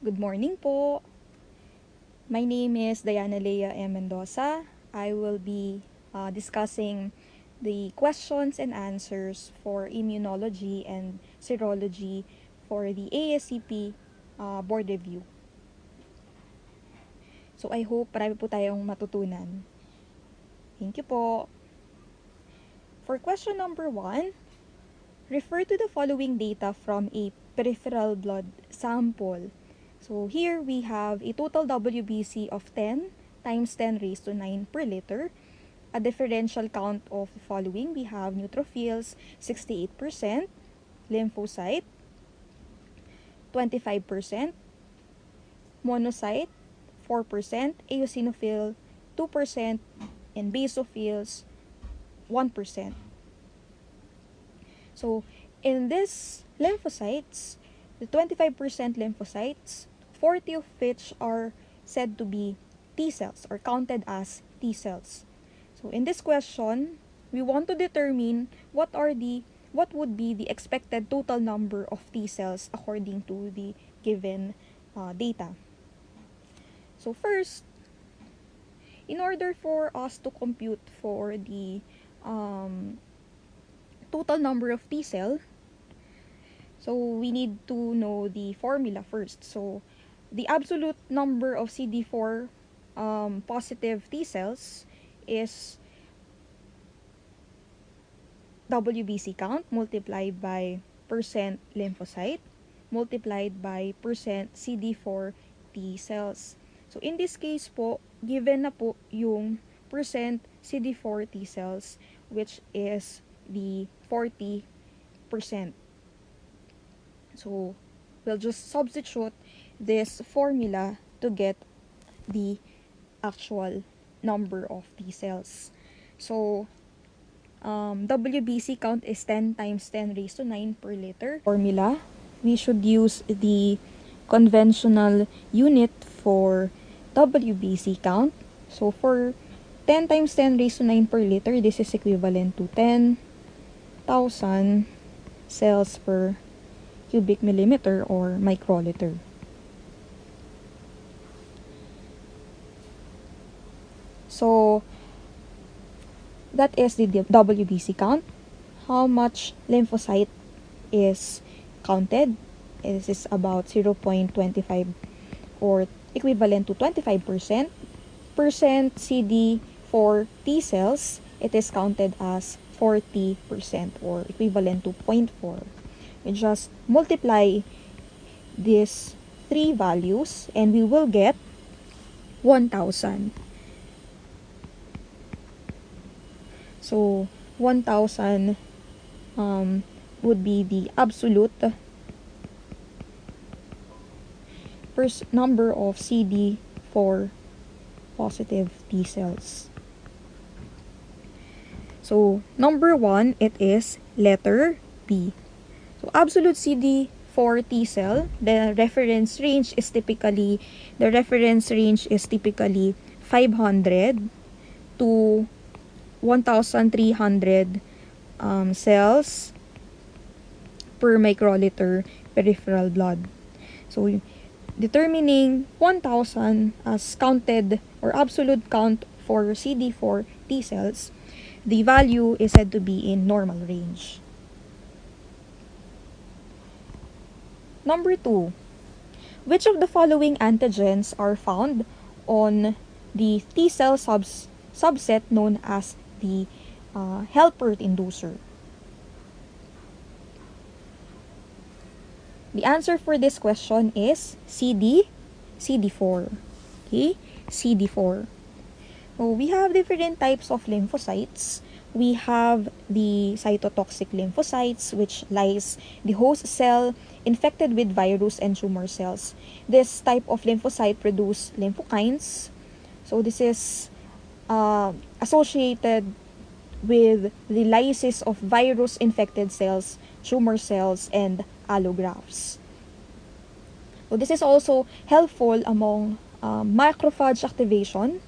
Good morning po. My name is Diana Lea M. Mendoza. I will be discussing the questions and answers for immunology and serology for the ASCP board review. So I hope marami po tayong matutunan. Thank you po. For question number 1, refer to the following data from a peripheral blood sample. So here we have a total WBC of 10 times 10 raised to 9 per liter. A differential count of the following. We have neutrophils 68%, lymphocyte 25%, monocyte 4%, eosinophil 2%, and basophils 1%. So in this lymphocytes, the 25% lymphocytes, 40 of which are said to be T cells or counted as T cells. So in this question, we want to determine what would be the expected total number of T cells according to the given data. So first, in order for us to compute for the total number of T cell, so we need to know the formula first. So the absolute number of CD4 positive T cells is WBC count multiplied by percent lymphocyte multiplied by percent CD4 T cells. So in this case po, given na po yung percent CD4 T cells, which is the 40%. So we'll just substitute this formula to get the actual number of T cells. So WBC count is 10 times 10 raised to 9 per liter. Formula, we should use the conventional unit for WBC count. So for 10 times 10 raised to 9 per liter, this is equivalent to 10,000 cells per cubic millimeter or microliter. So that is the WBC count. How much lymphocyte is counted? This is about 0.25 or equivalent to 25%. Percent CD4 T cells, it is counted as 40% or equivalent to 0.4. We just multiply these three values and we will get 1,000. So 1,000 would be the absolute first number of CD4 positive T cells. So number 1, it is letter B. So absolute CD4 T cell, the reference range is typically 500 to 1,300 cells per microliter peripheral blood. So determining 1,000 as counted or absolute count for CD4 T cells, the value is said to be in normal range. Number 2, which of the following antigens are found on the T cell subset known as the helper inducer? The answer for this question is CD4. Okay, CD4. So we have different types of lymphocytes. We have the cytotoxic lymphocytes, which lies the host cell infected with virus and tumor cells. This type of lymphocyte produce lymphokines. So this is associated with the lysis of virus-infected cells, tumor cells, and allografts. So this is also helpful among macrophage activation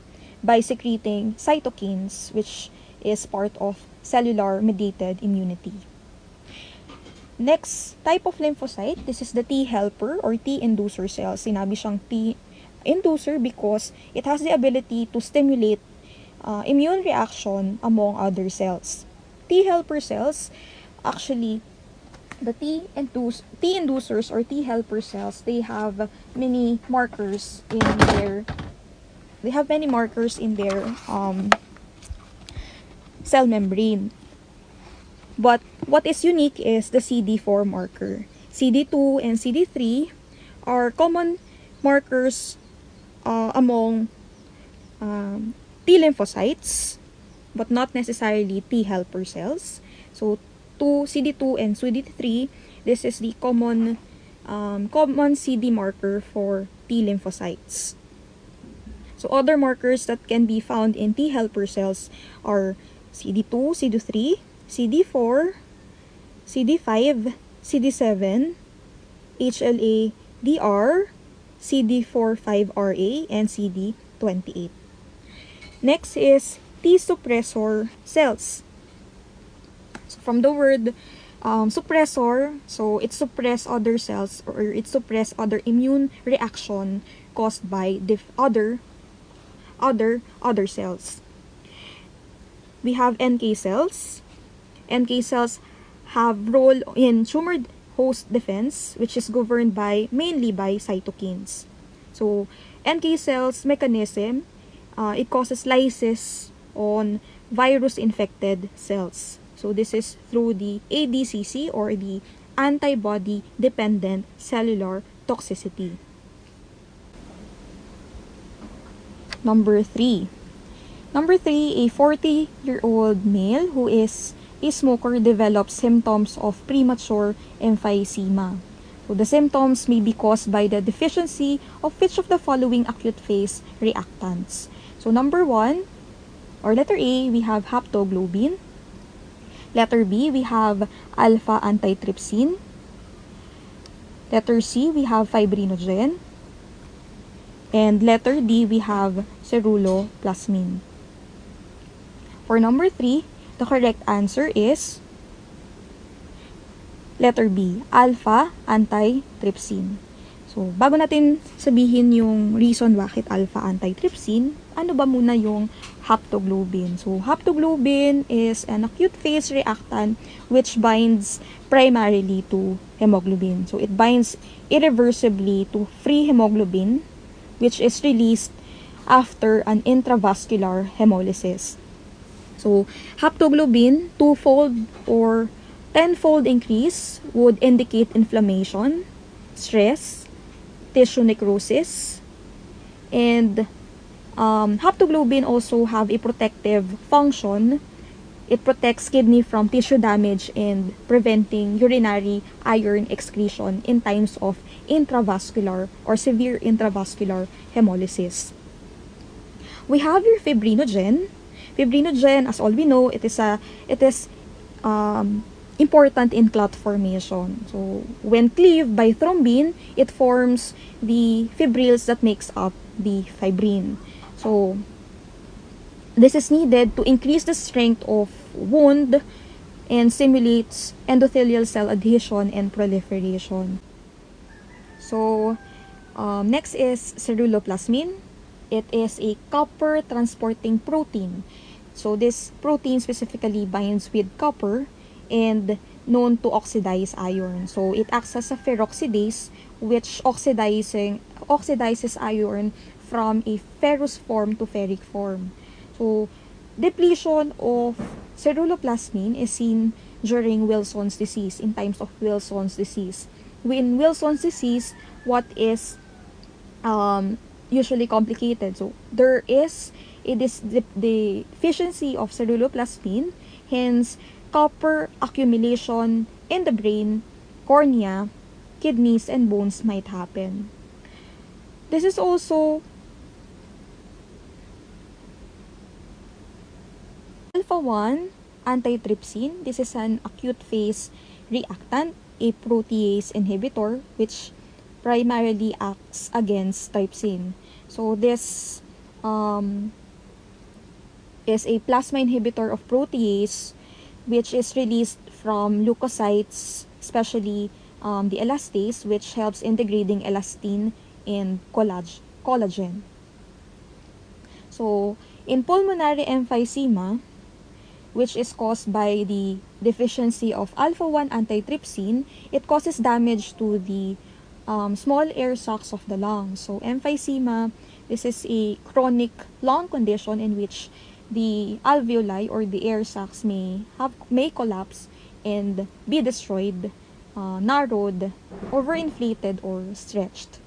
by secreting cytokines, which is part of cellular-mediated immunity. Next type of lymphocyte, this is the T helper or T inducer cells. Sinabi siyang T inducer because it has the ability to stimulate immune reaction among other cells. T helper cells, actually, the T inducers or T helper cells, they have many markers in their cell membrane. But what is unique is the CD4 marker. CD2 and CD3 are common markers among T lymphocytes, but not necessarily T helper cells. So, CD2 and CD3, this is the common CD marker for T lymphocytes. So, other markers that can be found in T helper cells are CD2, CD3, CD4, CD5, CD7, HLA, DR, CD45RA, and CD28. Next is T suppressor cells. So from the word suppressor, so it suppress other cells or it suppress other immune reaction caused by other cells. We have NK cells. NK cells have role in tumor host defense, which is governed mainly by cytokines. So, NK cells mechanism, it causes lysis on virus-infected cells. So, this is through the ADCC or the antibody-dependent cellular toxicity. Number 3, a 40-year-old male who is a smoker develops symptoms of premature emphysema. So the symptoms may be caused by the deficiency of which of the following acute phase reactants. So number 1, or letter A, we have haptoglobin. Letter B, we have alpha antitrypsin. Letter C, we have fibrinogen. And letter D, we have ceruloplasmin. For number 3, the correct answer is letter B, alpha antitrypsin. So, bago natin sabihin yung reason bakit alpha antitrypsin, ano ba muna yung haptoglobin? So, haptoglobin is an acute phase reactant which binds primarily to hemoglobin. So, it binds irreversibly to free hemoglobin which is released after an intravascular hemolysis. So, haptoglobin, 2-fold or 10-fold increase would indicate inflammation, stress, tissue necrosis, and haptoglobin also have a protective function. It protects kidney from tissue damage and preventing urinary iron excretion in times of intravascular or severe intravascular hemolysis. We have your fibrinogen. Fibrinogen, as all we know, it is important in clot formation. So, when cleaved by thrombin, it forms the fibrils that makes up the fibrin. So, this is needed to increase the strength of wound and stimulates endothelial cell adhesion and proliferation. So, next is ceruloplasmin. It is a copper transporting protein. So, this protein specifically binds with copper and known to oxidize iron. So, it acts as a peroxidase which oxidizes iron from a ferrous form to ferric form. So, depletion of ceruloplasmin is seen during Wilson's disease, in times of Wilson's disease. In Wilson's disease, what is usually complicated? So, there is the deficiency of ceruloplasmin, hence copper accumulation in the brain, cornea, kidneys, and bones might happen. This is also alpha-1 antitrypsin. This is an acute phase reactant, a protease inhibitor which primarily acts against trypsin. So this is a plasma inhibitor of protease which is released from leukocytes especially the elastase, which helps in degrading elastin and collagen. So, in pulmonary emphysema, which is caused by the deficiency of alpha-1 antitrypsin, it causes damage to the small air sacs of the lungs. So, emphysema, this is a chronic lung condition in which the alveoli or the air sacs may collapse and be destroyed, narrowed, overinflated, or stretched.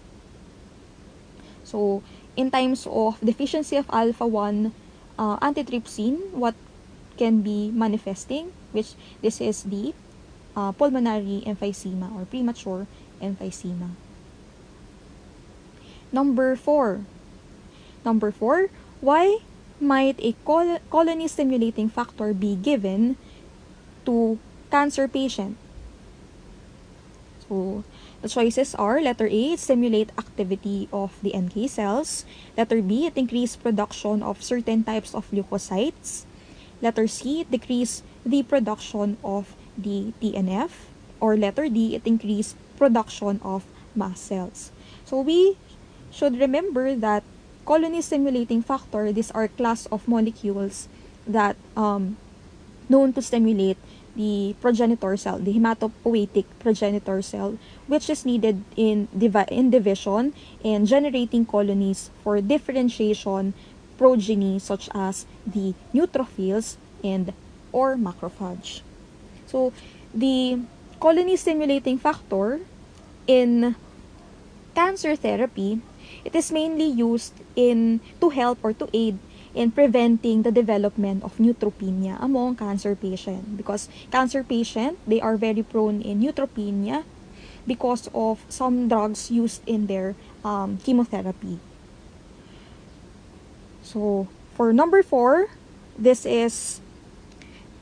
So, in times of deficiency of alpha-1 antitrypsin, what can be manifesting, which this is the pulmonary emphysema or premature emphysema. Number 4, why might a colony-stimulating factor be given to cancer patient? So, the choices are, letter A, it stimulate activity of the NK cells. Letter B, it increase production of certain types of leukocytes. Letter C, it decrease the production of the TNF. Or letter D, it increase production of mast cells. So we should remember that colony-stimulating factor, these are class of molecules that known to stimulate the progenitor cell, the hematopoietic progenitor cell, which is needed in division and generating colonies for differentiation progeny such as the neutrophils and or macrophage. So, the colony-stimulating factor in cancer therapy, it is mainly used to help or to aid in preventing the development of neutropenia among cancer patients, because cancer patients, they are very prone in neutropenia because of some drugs used in their chemotherapy. So, for number 4, this is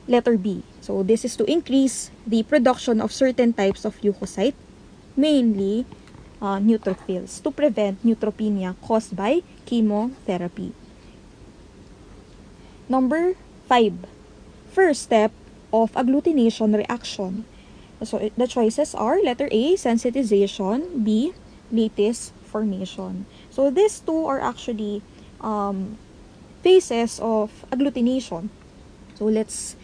letter B. So, this is to increase the production of certain types of leukocyte, mainly neutrophils, to prevent neutropenia caused by chemotherapy. Number 5, first step of agglutination reaction. So, the choices are letter A, sensitization, B, lattice formation. So, these two are actually phases of agglutination. So, let's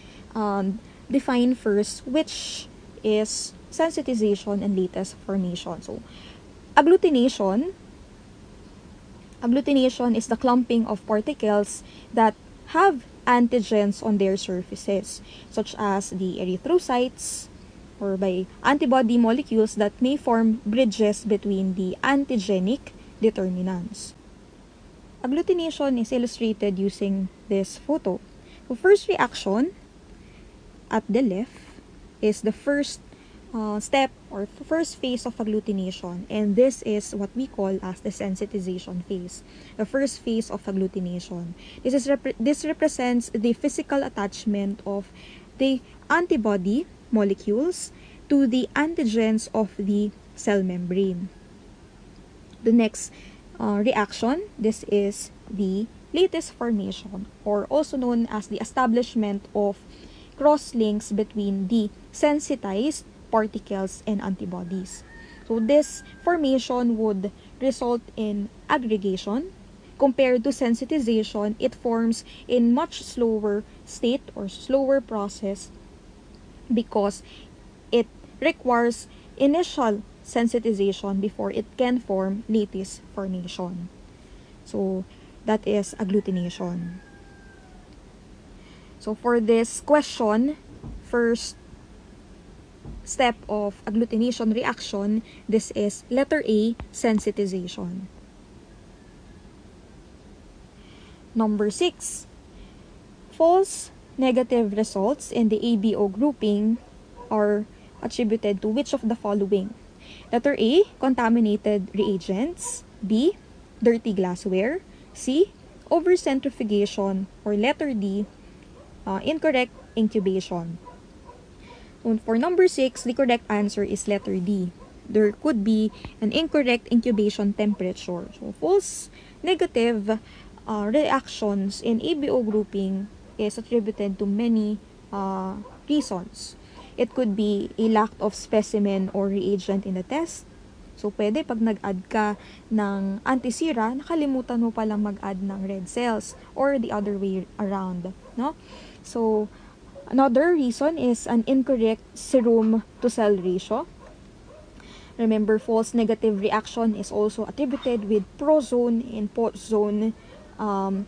define first which is sensitization and lattice formation. So, agglutination is the clumping of particles that have antigens on their surfaces, such as the erythrocytes, or by antibody molecules that may form bridges between the antigenic determinants. Agglutination is illustrated using this photo. So, first reaction at the left is the first step or first phase of agglutination, and this is what we call as the sensitization phase, the first phase of agglutination. This represents the physical attachment of the antibody molecules to the antigens of the cell membrane. The next reaction, this is the lattice formation, or also known as the establishment of cross-links between the sensitized particles and antibodies. So, this formation would result in aggregation. Compared to sensitization, it forms in much slower state or slower process because it requires initial sensitization before it can form lattice formation. So, that is agglutination. So, for this question, first step of agglutination reaction, this is letter A, sensitization. Number 6, false negative results in the ABO grouping are attributed to which of the following? Letter A, contaminated reagents. B, dirty glassware. C, overcentrifugation. Or letter D, incorrect incubation. And for number 6, the correct answer is letter D. There could be an incorrect incubation temperature. So, false negative reactions in ABO grouping is attributed to many reasons. It could be a lack of specimen or reagent in the test. So, pwede pag nag-add ka ng anti-sera, nakalimutan mo palang mag-add ng red cells or the other way around, no? So, another reason is an incorrect serum to cell ratio. Remember, false negative reaction is also attributed with prozone and postzone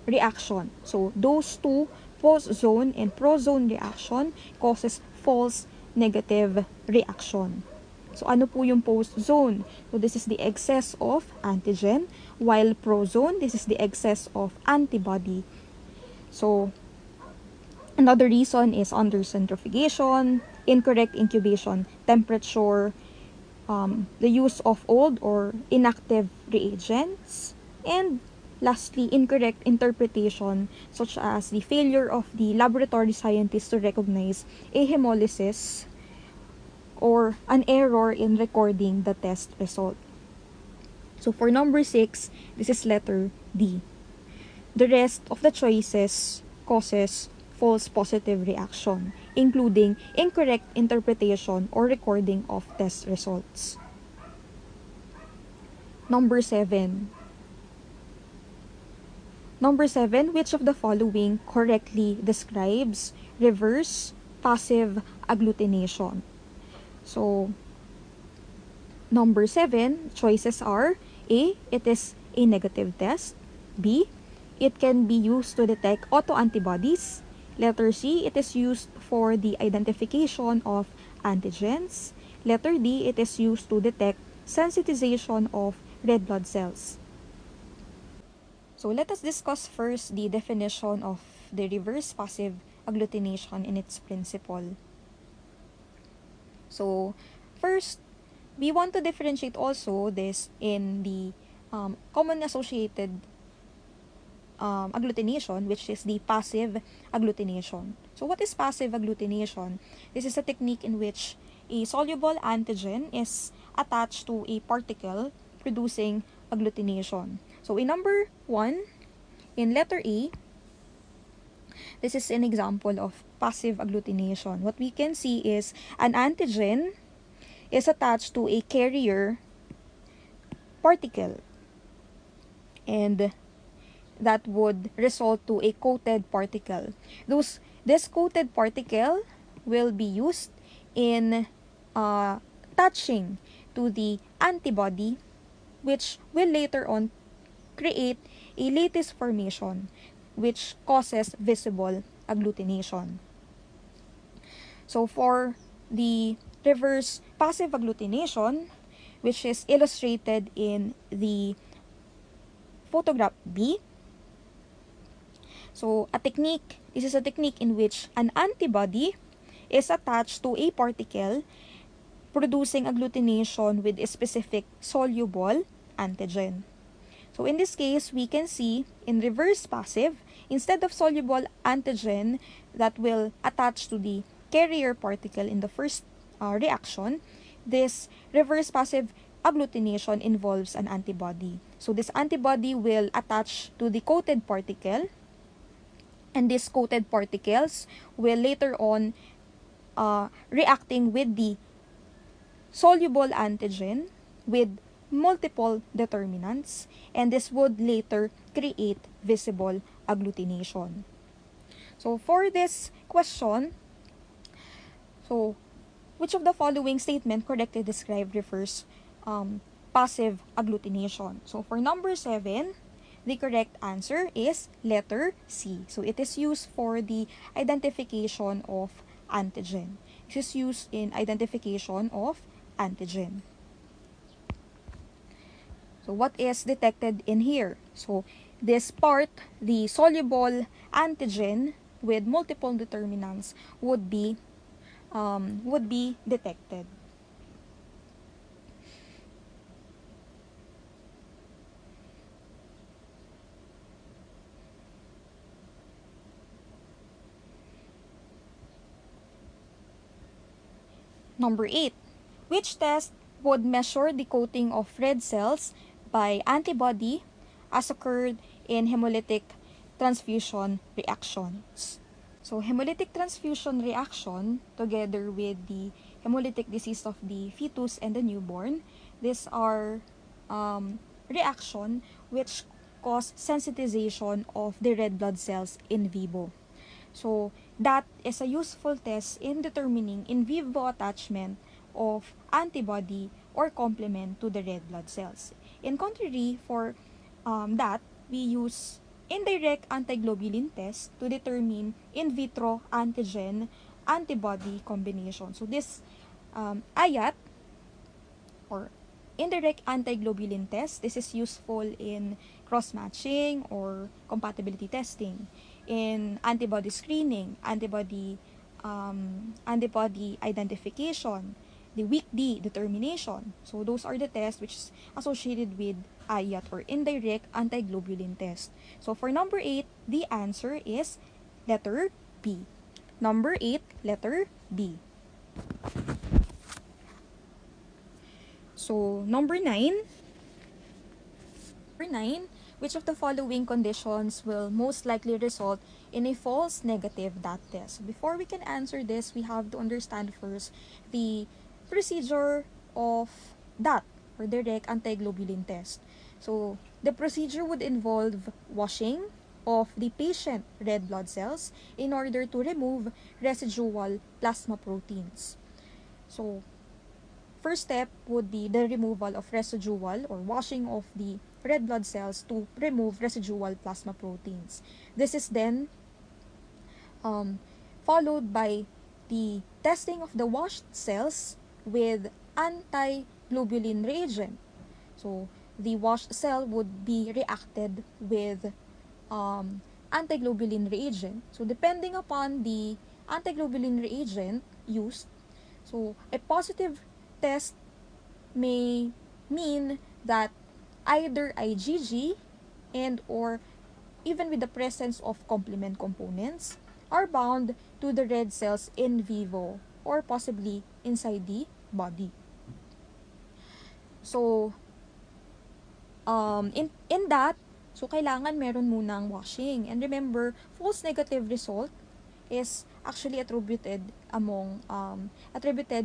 reaction. So, those two, postzone and prozone reaction, causes false negative reaction. So, ano po yung postzone? So, this is the excess of antigen, while prozone, this is the excess of antibody. So, another reason is under centrifugation, incorrect incubation temperature, the use of old or inactive reagents, and lastly, incorrect interpretation such as the failure of the laboratory scientists to recognize a hemolysis or an error in recording the test result. So for number 6, this is letter D. The rest of the choices causes false positive reaction, including incorrect interpretation or recording of test results. Number 7. Number 7, which of the following correctly describes reverse passive agglutination? So, number 7, choices are A, it is a negative test. B, it can be used to detect autoantibodies. Letter C, it is used for the identification of antigens. Letter D, it is used to detect sensitization of red blood cells. So let us discuss first the definition of the reverse passive agglutination in its principle. So, first, we want to differentiate also this in the common associated agglutination, which is the passive agglutination. So, what is passive agglutination? This is a technique in which a soluble antigen is attached to a particle producing agglutination. So, in number 1, in letter A, this is an example of passive agglutination. What we can see is an antigen is attached to a carrier particle, and that would result to a coated particle. This coated particle will be used in touching to the antibody, which will later on create a lattice formation, which causes visible agglutination. So for the reverse passive agglutination, which is illustrated in the photograph B, so this is a technique in which an antibody is attached to a particle producing agglutination with a specific soluble antigen. So in this case, we can see in reverse passive, instead of soluble antigen that will attach to the carrier particle in the first reaction, this reverse passive agglutination involves an antibody. So this antibody will attach to the coated particle, and these coated particles will later on reacting with the soluble antigen with multiple determinants, and this would later create visible agglutination. So for this question, so which of the following statement correctly described refers passive agglutination? So for number 7, the correct answer is letter C. So it is used for the identification of antigen. It is used in identification of antigen. So what is detected in here? So this part, the soluble antigen with multiple determinants would be detected. Number 8. Which test would measure the coating of red cells by antibody as occurred in hemolytic transfusion reactions? So, hemolytic transfusion reaction together with the hemolytic disease of the fetus and the newborn, these are reaction which cause sensitization of the red blood cells in vivo. So, that is a useful test in determining in vivo attachment of antibody or complement to the red blood cells. In contrary, for that, we use indirect antiglobulin test to determine in vitro antigen antibody combination. So, this IAT or indirect antiglobulin test, this is useful in cross-matching or compatibility testing, in antibody screening, antibody identification, the weak D determination. So those are the tests which is associated with IAT or indirect antiglobulin test. So for number 8, the answer is letter B. Number 8, letter B. So, number 9, which of the following conditions will most likely result in a false negative DAT test? So before we can answer this, we have to understand first the procedure of DAT or direct antiglobulin test. So, the procedure would involve washing of the patient red blood cells in order to remove residual plasma proteins. So, first step would be the removal of residual or washing of the red blood cells to remove residual plasma proteins. This is then followed by the testing of the washed cells with anti-globulin reagent. So, the washed cell would be reacted with anti-globulin reagent. So, depending upon the anti-globulin reagent used, so a positive test may mean that either IgG and or even with the presence of complement components are bound to the red cells in vivo or possibly inside the body. So, in that, so kailangan meron munang washing. And remember, false negative result is actually attributed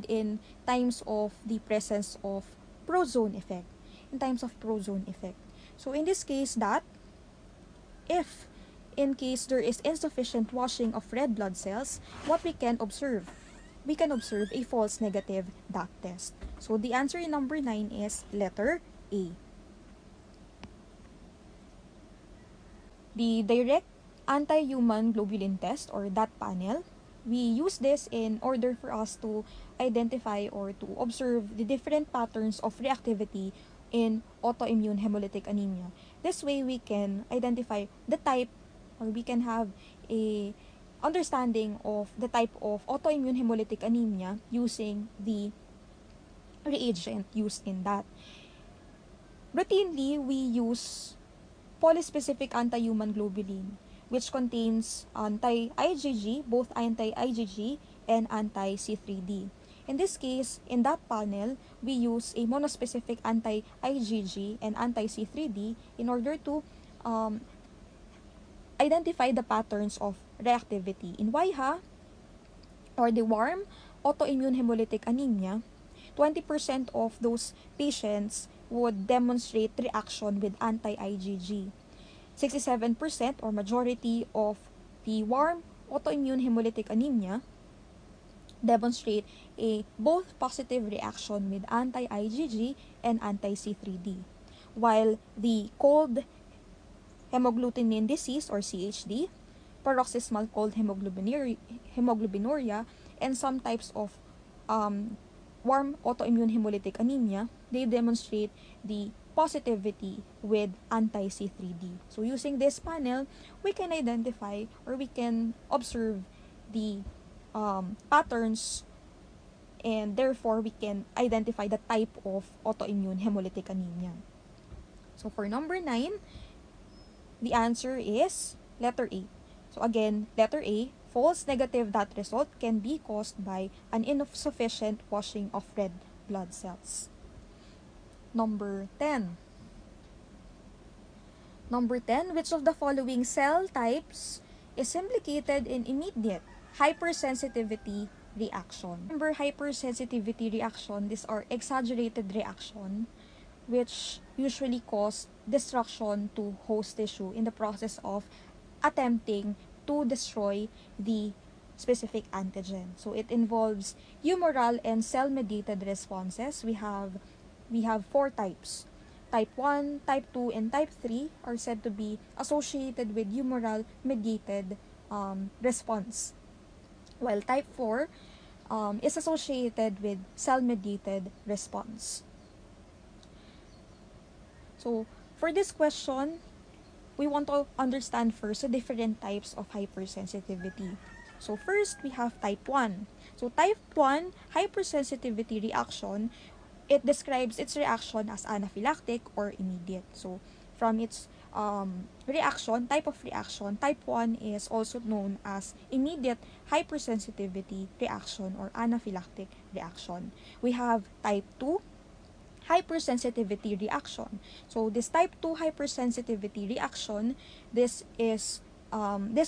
in times of the presence of prozone effect. So in this case, that if in case there is insufficient washing of red blood cells, what we can observe? We can observe a false negative DAT test. So the answer in number 9 is letter A. The direct anti-human globulin test or DAT panel, we use this in order for us to identify or to observe the different patterns of reactivity in autoimmune hemolytic anemia. This way we can identify the type or we can have a understanding of the type of autoimmune hemolytic anemia using the reagent used in that. Routinely, we use polyspecific anti-human globulin, which contains anti-IgG, both anti-IgG and anti-C3d. In this case, in that panel, we use a monospecific anti-IgG and anti-C3d in order to identify the patterns of reactivity. In WAIHA, or the warm autoimmune hemolytic anemia, 20% of those patients would demonstrate reaction with anti-IgG. 67% or majority of the warm autoimmune hemolytic anemia demonstrate a both positive reaction with anti-IgG and anti-C3d. While the cold hemagglutinin disease or CHD, paroxysmal cold hemoglobinuria, and some types of warm autoimmune hemolytic anemia, they demonstrate the positivity with anti-C3d. So using this panel, we can identify or we can observe the patterns, and therefore we can identify the type of autoimmune hemolytic anemia. So for number 9, the answer is letter A. So again, letter A, false negative DAT result can be caused by an insufficient washing of red blood cells. Number 10. Which of the following cell types is implicated in immediate hypersensitivity reaction. Remember, hypersensitivity reaction, these are exaggerated reaction which usually cause destruction to host tissue in the process of attempting to destroy the specific antigen. So it involves humoral and cell-mediated responses. We have four types. Type 1, type 2, and type 3 are said to be associated with humoral mediated response, while type 4 is associated with cell-mediated response. So for this question, we want to understand first the different types of hypersensitivity. So first, we have type 1. So type 1 hypersensitivity reaction, it describes its reaction as anaphylactic or immediate. So from its type of reaction, type 1 is also known as immediate hypersensitivity reaction or anaphylactic reaction. We have type 2 hypersensitivity reaction. So this type 2 hypersensitivity reaction, this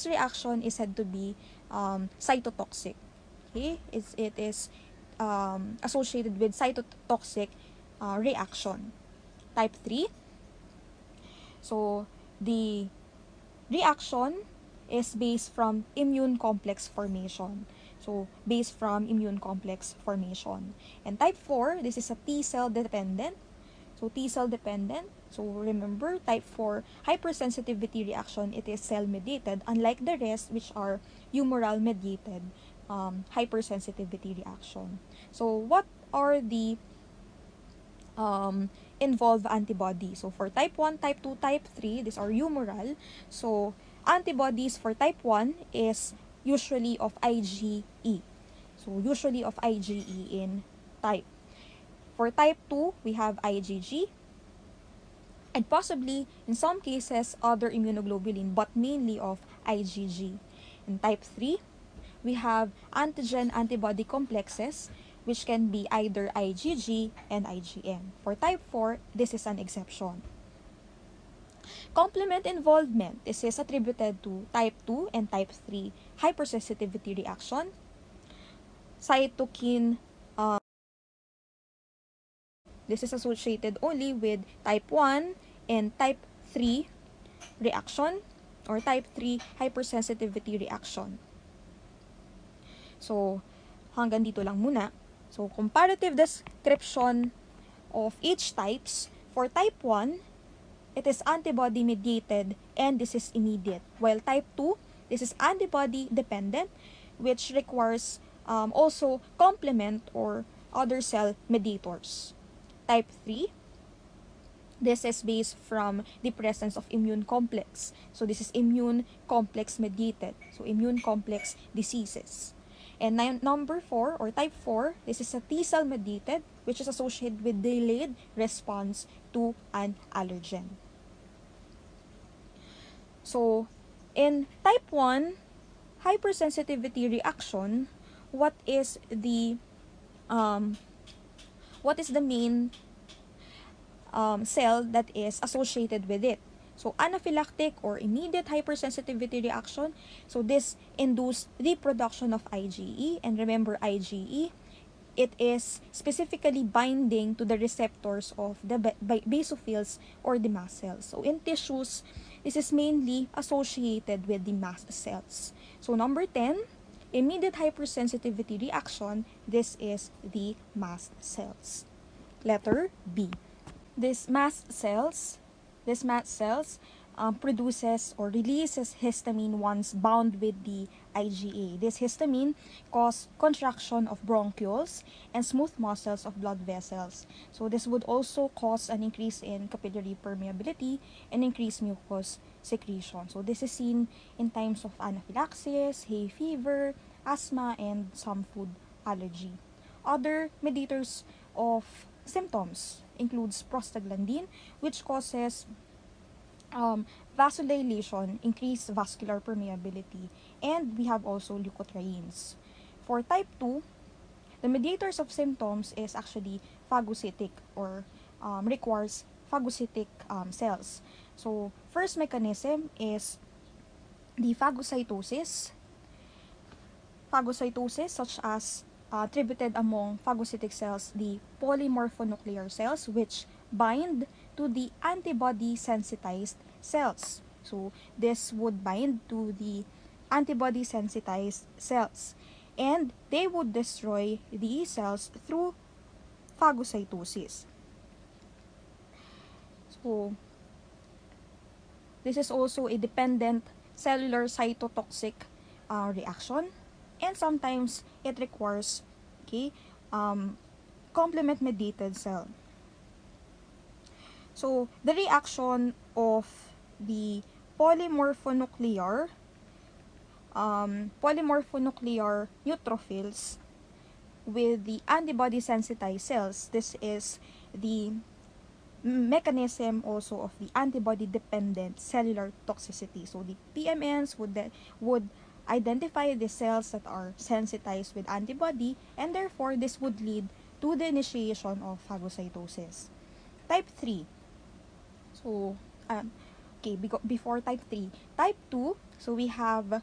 reaction is said to be cytotoxic. Okay, it is associated with cytotoxic reaction. Type 3, so the reaction is based from immune complex formation. So, based from immune complex formation. And type 4, this is a T-cell dependent. So, T-cell dependent. So, remember, type 4 hypersensitivity reaction, it is cell-mediated, unlike the rest which are humoral-mediated hypersensitivity reaction. So, what are the involved antibodies? So, for type 1, type 2, type 3, these are humoral. So, antibodies for type 1 is usually of IgE. So, usually of IgE in type. For type 2, we have IgG, and possibly, in some cases, other immunoglobulin, but mainly of IgG. In type 3, we have antigen-antibody complexes, which can be either IgG and IgM. For type 4, this is an exception. Complement involvement, this is attributed to type 2 and type 3 hypersensitivity reaction. Cytokine, this is associated only with type 1 and type 3 reaction or type 3 hypersensitivity reaction. So, hanggang dito lang muna. So, comparative description of each types. For type 1, it is antibody-mediated and this is immediate. While type 2, this is antibody-dependent, which requires also complement or other cell mediators. Type 3, this is based from the presence of immune complex. So, this is immune complex mediated. So, immune complex diseases. And number 4 or type 4, this is a T-cell mediated, which is associated with delayed response to an allergen. So, in type 1 hypersensitivity reaction, what is the main cell that is associated with it? So, anaphylactic or immediate hypersensitivity reaction. So, this induces the production of IgE. And remember, IgE, it is specifically binding to the receptors of the basophils or the mast cells. So, in tissues, this is mainly associated with the mast cells. So, number 10, immediate hypersensitivity reaction, this is the mast cells. Letter B. These mast cells produces or releases histamine once bound with the IgA. This histamine causes contraction of bronchioles and smooth muscles of blood vessels. So this would also cause an increase in capillary permeability and increased mucus secretion. So this is seen in times of anaphylaxis, hay fever, asthma, and some food allergy. Other mediators of symptoms includes prostaglandin, which causes vasodilation, increased vascular permeability, and we have also leukotrienes. For type 2, the mediators of symptoms is actually phagocytic or requires phagocytic cells. So, first mechanism is the phagocytosis such as attributed among phagocytic cells, the polymorphonuclear cells, which bind to the antibody sensitized cells. So this would bind to the antibody sensitized cells, and they would destroy the cells through phagocytosis. So this is also a dependent cellular cytotoxic reaction, and sometimes it requires complement mediated cell. So the reaction of the polymorphonuclear neutrophils with the antibody sensitized cells, this is the mechanism also of the antibody dependent cellular toxicity. So the PMNs would identify the cells that are sensitized with antibody, and therefore this would lead to the initiation of phagocytosis. Type 3. So before type 3, type 2, so we have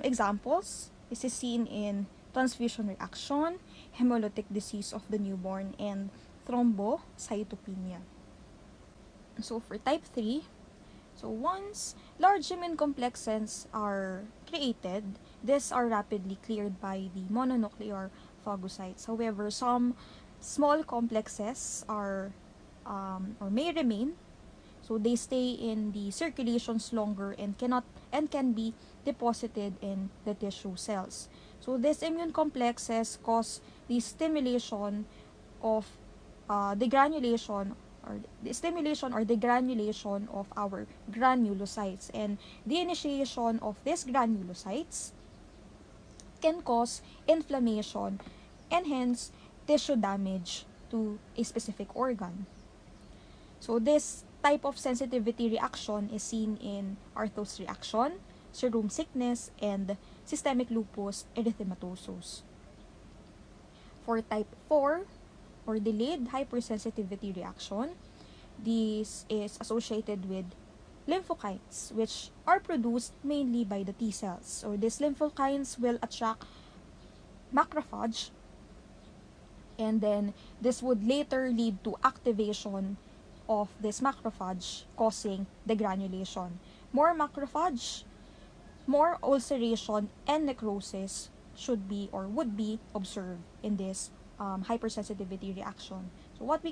examples. This is seen in transfusion reaction, hemolytic disease of the newborn, and thrombocytopenia. So for type 3, so once large immune complexes are created, these are rapidly cleared by the mononuclear phagocytes. However, some small complexes are or may remain, so they stay in the circulations longer and can be deposited in the tissue cells. So these immune complexes cause the stimulation of degranulation or degranulation of our granulocytes, and the initiation of these granulocytes can cause inflammation and hence tissue damage to a specific organ. So this type of sensitivity reaction is seen in Arthos reaction, serum sickness, and systemic lupus erythematosus. For type 4, or delayed hypersensitivity reaction, this is associated with lymphokines, which are produced mainly by the T cells. So these lymphokines will attract macrophage, and then this would later lead to activation of this macrophage, causing degranulation. More macrophage, more ulceration and necrosis should be or would be observed in this hypersensitivity reaction. So what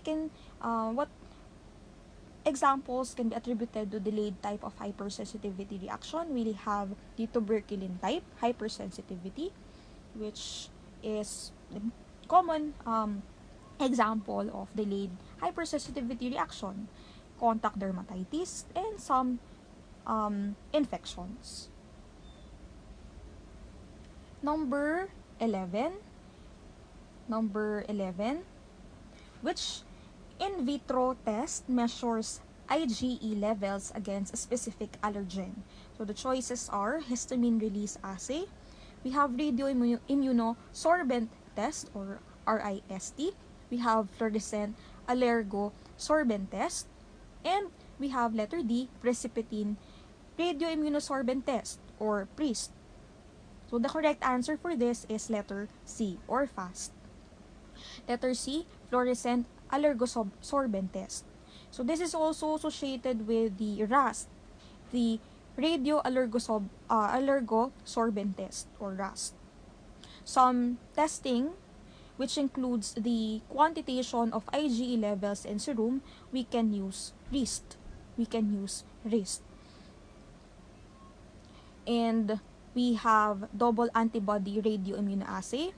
examples can be attributed to delayed type of hypersensitivity reaction? We have the tuberculin type hypersensitivity, which is the common example of delayed hypersensitivity reaction, contact dermatitis, and some infections. Number 11, which in vitro test measures IgE levels against a specific allergen. So the choices are histamine release assay, we have radioimmunosorbent test or RIST, we have fluorescent allergosorbent test, and we have letter D, precipitin radioimmunosorbent test or PRIST. So the correct answer for this is letter C or FAST. Letter C, fluorescent allergosorbent test. So this is also associated with the RAST, the allergosorbent test or RAST. Some testing, which includes the quantitation of IgE levels in serum, we can use RIST. And we have double antibody radioimmunoassay.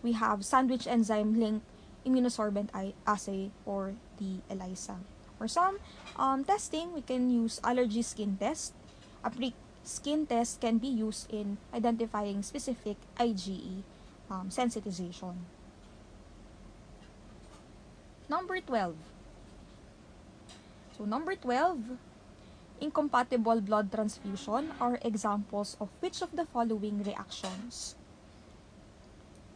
We have sandwich enzyme linked immunosorbent assay or the ELISA. For some testing, we can use allergy skin test. A skin test can be used in identifying specific IgE sensitization. Number 12. So number 12, incompatible blood transfusion are examples of which of the following reactions?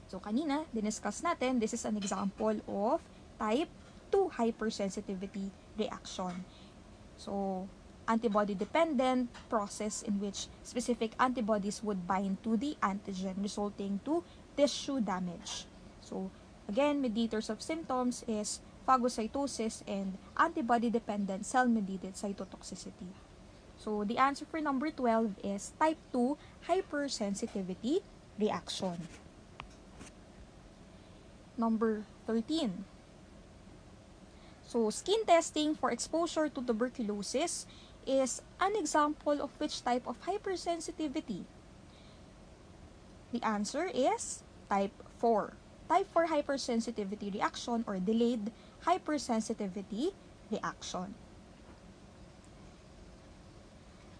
So kanina, diniscuss natin, this is an example of type 2 hypersensitivity reaction. So antibody-dependent process in which specific antibodies would bind to the antigen, resulting to tissue damage. So, again, mediators of symptoms is phagocytosis and antibody-dependent cell-mediated cytotoxicity. So, the answer for number 12 is type 2 hypersensitivity reaction. Number 13. So, skin testing for exposure to tuberculosis is an example of which type of hypersensitivity? The answer is type 4. Type 4 hypersensitivity reaction or delayed hypersensitivity reaction.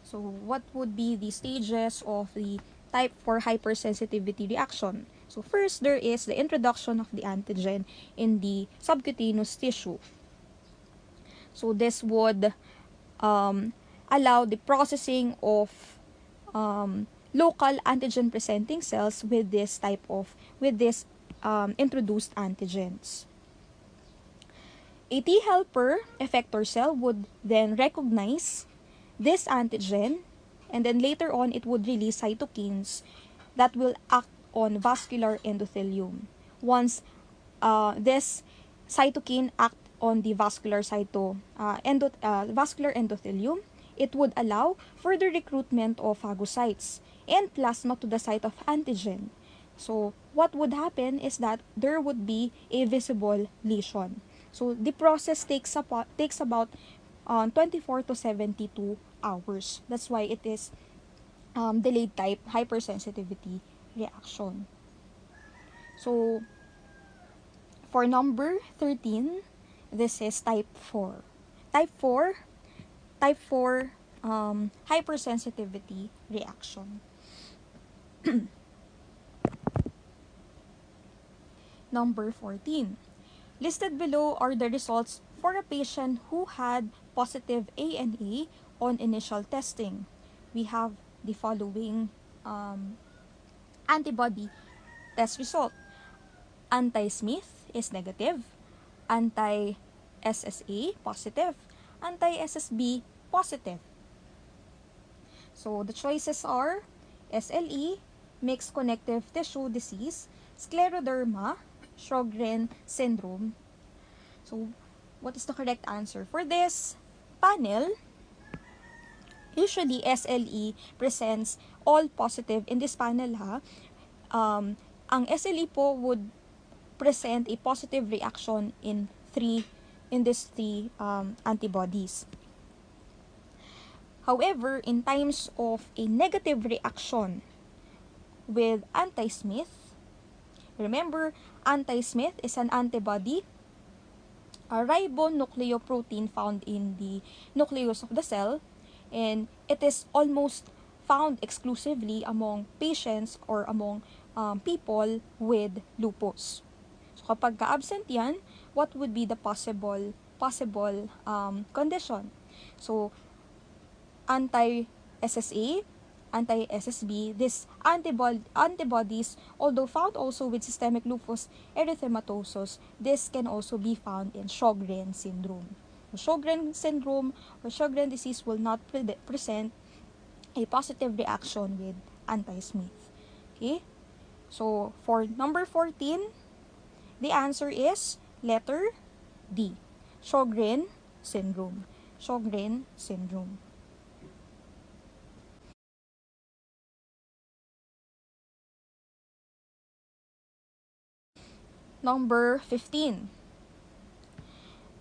So, what would be the stages of the type 4 hypersensitivity reaction? So, first, there is the introduction of the antigen in the subcutaneous tissue. So, this would allow the processing of local antigen-presenting cells with this introduced antigens. A T helper effector cell would then recognize this antigen, and then later on it would release cytokines that will act on vascular endothelium. Once this cytokine act on the vascular endothelium, it would allow further recruitment of phagocytes and plasma to the site of antigen. So what would happen is that there would be a visible lesion. So the process takes about 24 to 72 hours. That's why it is delayed type hypersensitivity reaction. So for number 13, this is type 4. Type 4 hypersensitivity reaction. Number 14. Listed below are the results for a patient who had positive ANA on initial testing. We have the following antibody test result. Anti-Smith is negative, anti-SSA positive, anti-SSB positive. So the choices are SLE, mixed connective tissue disease, scleroderma, Sjogren syndrome. So what is the correct answer for this panel? Usually SLE presents all positive in this panel ha. Ang SLE po would present a positive reaction in these three antibodies. However, in times of a negative reaction with anti-Smith, remember, anti-Smith is an antibody, a ribonucleoprotein found in the nucleus of the cell, and it is almost found exclusively among patients or among people with lupus. So kapag ka-absent yan, what would be the possible condition? So anti-SSA, anti-SSB, these antibodies, although found also with systemic lupus erythematosus, this can also be found in Sjogren syndrome. Sjogren syndrome or Sjogren disease will not present a positive reaction with anti-Smith. Okay? So, for number 14, the answer is letter D. Sjogren syndrome. Sjogren syndrome. Number 15.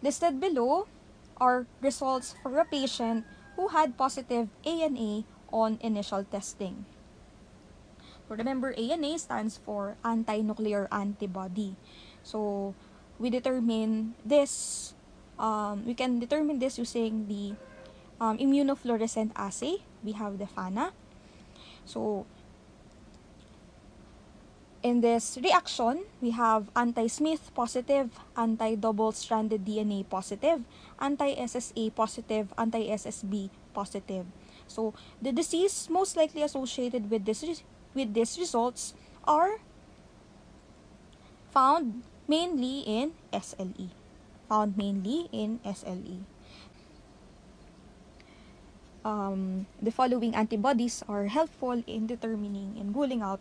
Listed below are results for a patient who had positive ANA on initial testing. So remember, ANA stands for anti-nuclear antibody. So we determine this, we can determine this using the immunofluorescent assay. We have the FANA. So in this reaction, we have anti-Smith positive, anti-double-stranded DNA positive, anti-SSA positive, anti-SSB positive. So the disease most likely associated with these results are found mainly in SLE. the following antibodies are helpful in determining and ruling out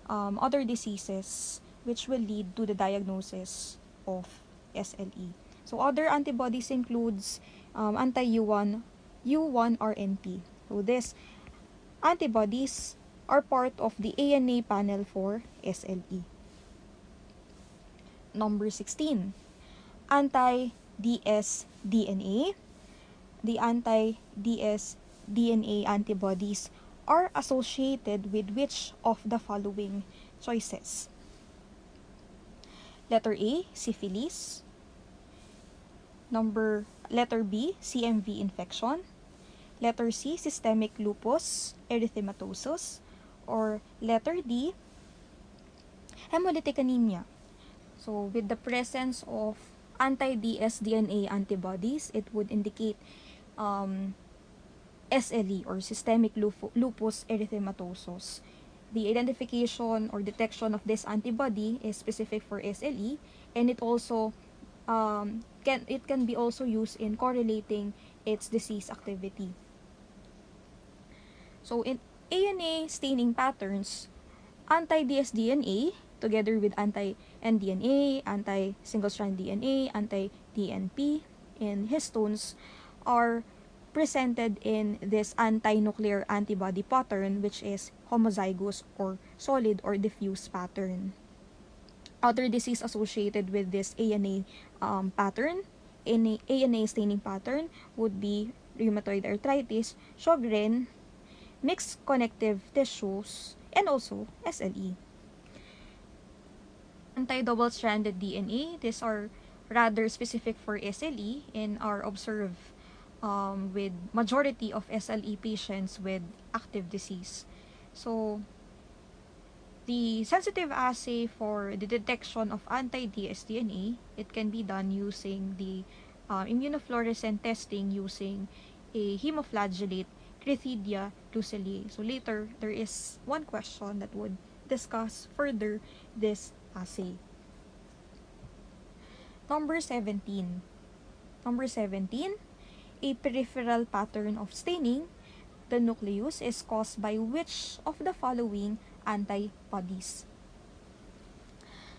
other diseases which will lead to the diagnosis of SLE. So other antibodies includes anti-U1RNP. So these antibodies are part of the ANA panel for SLE. Number 16, anti-dsDNA. The anti-dsDNA antibodies are associated with which of the following choices? Letter A, syphilis. Letter B, CMV infection. Letter C, systemic lupus erythematosus. Or letter D, hemolytic anemia. So with the presence of anti-dsDNA antibodies, it would indicate SLE or systemic lupus erythematosus. The identification or detection of this antibody is specific for SLE, and it also can be also used in correlating its disease activity. So in ANA staining patterns, anti-dsDNA together with anti-nDNA, anti-single-strand DNA, anti-DNP, and histones are presented in this anti-nuclear antibody pattern, which is homozygous or solid or diffuse pattern. Other disease associated with this ANA pattern, ANA staining pattern, would be rheumatoid arthritis, Sjogren, mixed connective tissues, and also SLE. Anti-double-stranded DNA, these are rather specific for SLE and are observed with majority of SLE patients with active disease. So, the sensitive assay for the detection of anti-dsDNA, it can be done using the immunofluorescent testing using a hemoflagellate Crithidia luciliae. So later, there is one question that would discuss further this assay. Number 17. Number 17, a peripheral pattern of staining. The nucleus is caused by which of the following antibodies?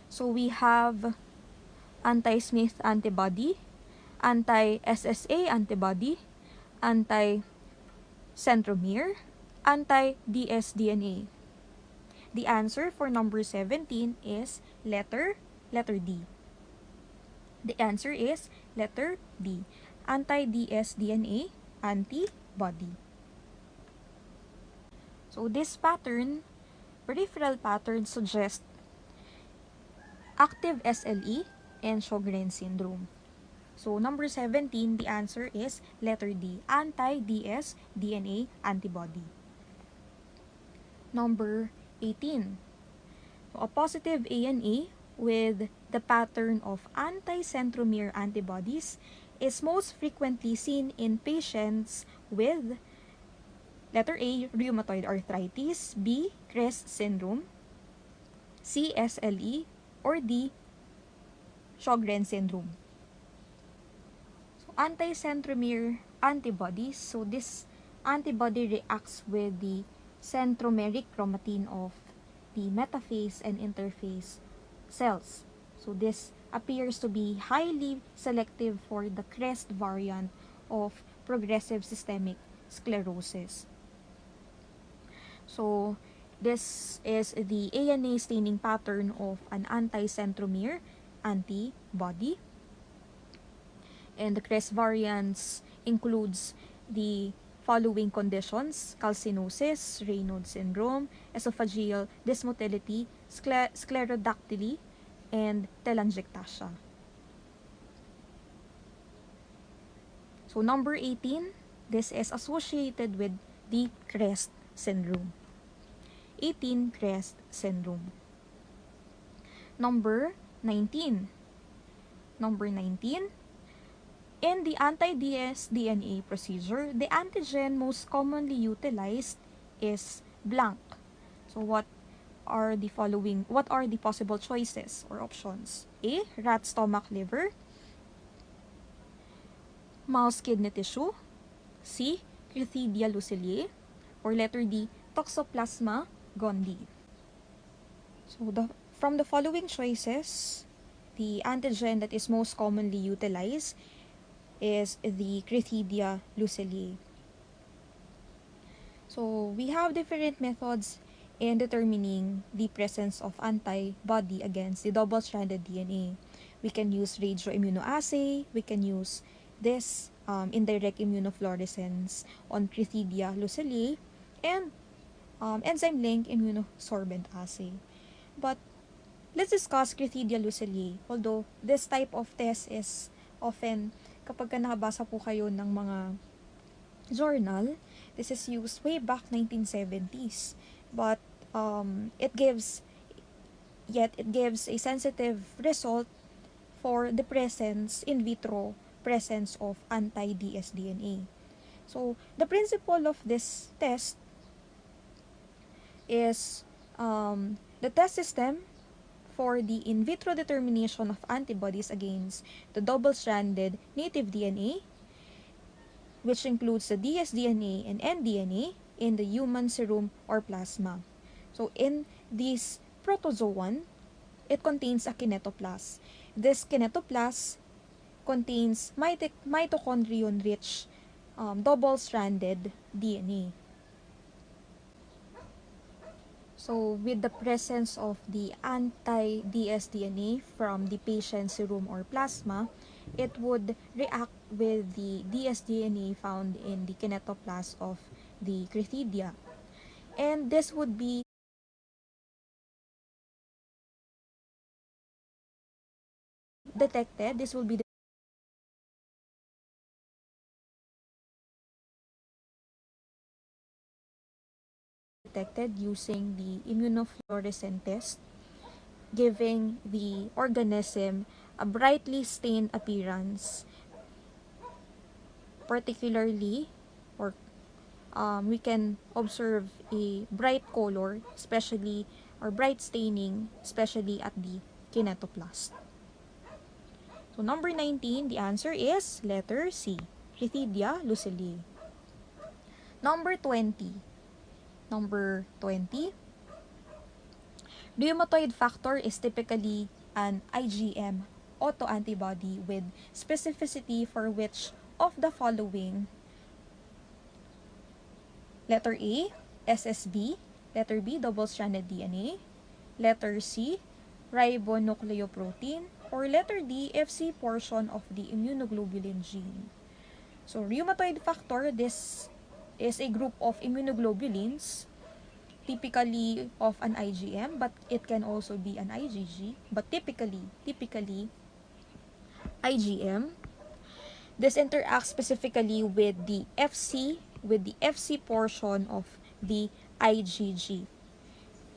So we have anti-Smith antibody, anti-SSA antibody, anti-centromere, anti-dsDNA. The answer for number 17 is letter D. The answer is letter D, anti-dsDNA antibody. So this pattern, peripheral pattern, suggests active SLE and Sjogren syndrome. So number 17, the answer is letter D, anti-dsDNA antibody. Number 18, a positive ANA with the pattern of anti-centromere antibodies is most frequently seen in patients with letter A, rheumatoid arthritis, B, CREST syndrome, C, SLE, or D, Sjogren syndrome. So, anti-centromere antibodies, so this antibody reacts with the centromeric chromatin of the metaphase and interphase cells. So this appears to be highly selective for the CREST variant of progressive systemic sclerosis. So this is the ANA staining pattern of an anti-centromere antibody. And the CREST variants includes the following conditions: calcinosis, Raynaud syndrome, esophageal dysmotility, sclerodactyly, and telangiectasia. So number 18, this is associated with the CREST syndrome. 18, CREST syndrome. Number 19. Number 19, in the anti-dsDNA procedure, the antigen most commonly utilized is blank. So what are the possible choices or options? A, rat stomach liver, mouse kidney tissue, C, Cryphidia luciliae, or letter D, Toxoplasma gondii. So from the following choices, the antigen that is most commonly utilized is the Cryphidia luciliae. So we have different methods in determining the presence of antibody against the double-stranded DNA. We can use radioimmunoassay, we can use this indirect immunofluorescence on Cryphidia luciliae, and enzyme-linked immunosorbent assay. But let's discuss Cryphidia luciliae. Although this type of test is often, kapag nakabasa po kayo ng mga journal, this is used way back 1970s. But it gives a sensitive result for the presence, in vitro presence of anti-dsDNA. So the principle of this test is the test system for the in vitro determination of antibodies against the double-stranded native DNA, which includes the dsDNA and nDNA in the human serum or plasma. So in this protozoan, it contains a kinetoplast. This kinetoplast contains mitochondrion-rich double-stranded DNA. So with the presence of the anti-dsDNA from the patient's serum or plasma, it would react with the dsDNA found in the kinetoplast of the Cryphidia. And this would be detected, using the immunofluorescent test, giving the organism a brightly stained appearance, particularly, or we can observe a bright color, especially, or bright staining, especially at the kinetoplast. So number 19, the answer is letter C, Cryphidia luciliae. Number 20. Number 20, rheumatoid factor is typically an IgM autoantibody with specificity for which of the following? Letter A, SSB. Letter B, double-stranded DNA. Letter C, ribonucleoprotein. Or letter D, Fc portion of the immunoglobulin gene. So rheumatoid factor, this is a group of immunoglobulins, typically of an IgM, but it can also be an IgG, but typically IgM. This interacts specifically with the Fc portion of the IgG,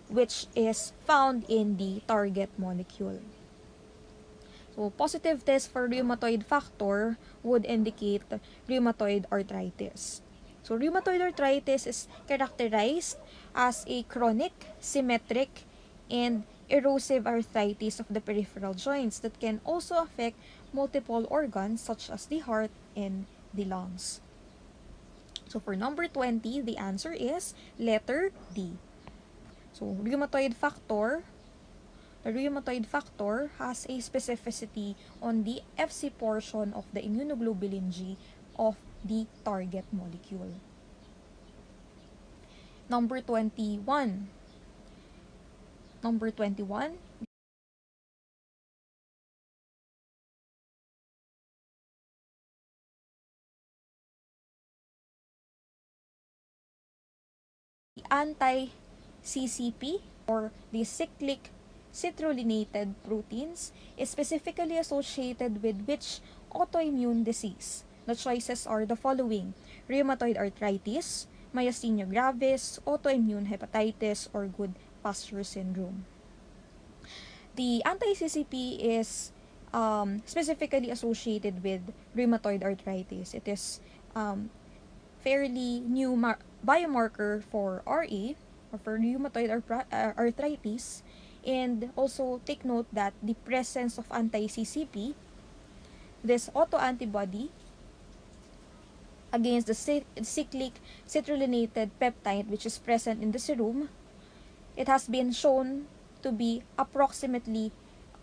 which is found in the target molecule. So positive test for rheumatoid factor would indicate rheumatoid arthritis. So rheumatoid arthritis is characterized as a chronic, symmetric, and erosive arthritis of the peripheral joints that can also affect multiple organs such as the heart and the lungs. So for number 20, the answer is letter D. So the rheumatoid factor has a specificity on the Fc portion of the immunoglobulin G of the target molecule. Number 21. Number 21, the anti-CCP or the cyclic citrullinated proteins is specifically associated with which autoimmune disease? The choices are the following: rheumatoid arthritis, myasthenia gravis, autoimmune hepatitis, or Goodpasture syndrome. The anti-CCP is specifically associated with rheumatoid arthritis. It is fairly new biomarker for RA, or for rheumatoid arthritis. And also take note that the presence of anti-CCP, this autoantibody against the cyclic citrullinated peptide which is present in the serum, it has been shown to be approximately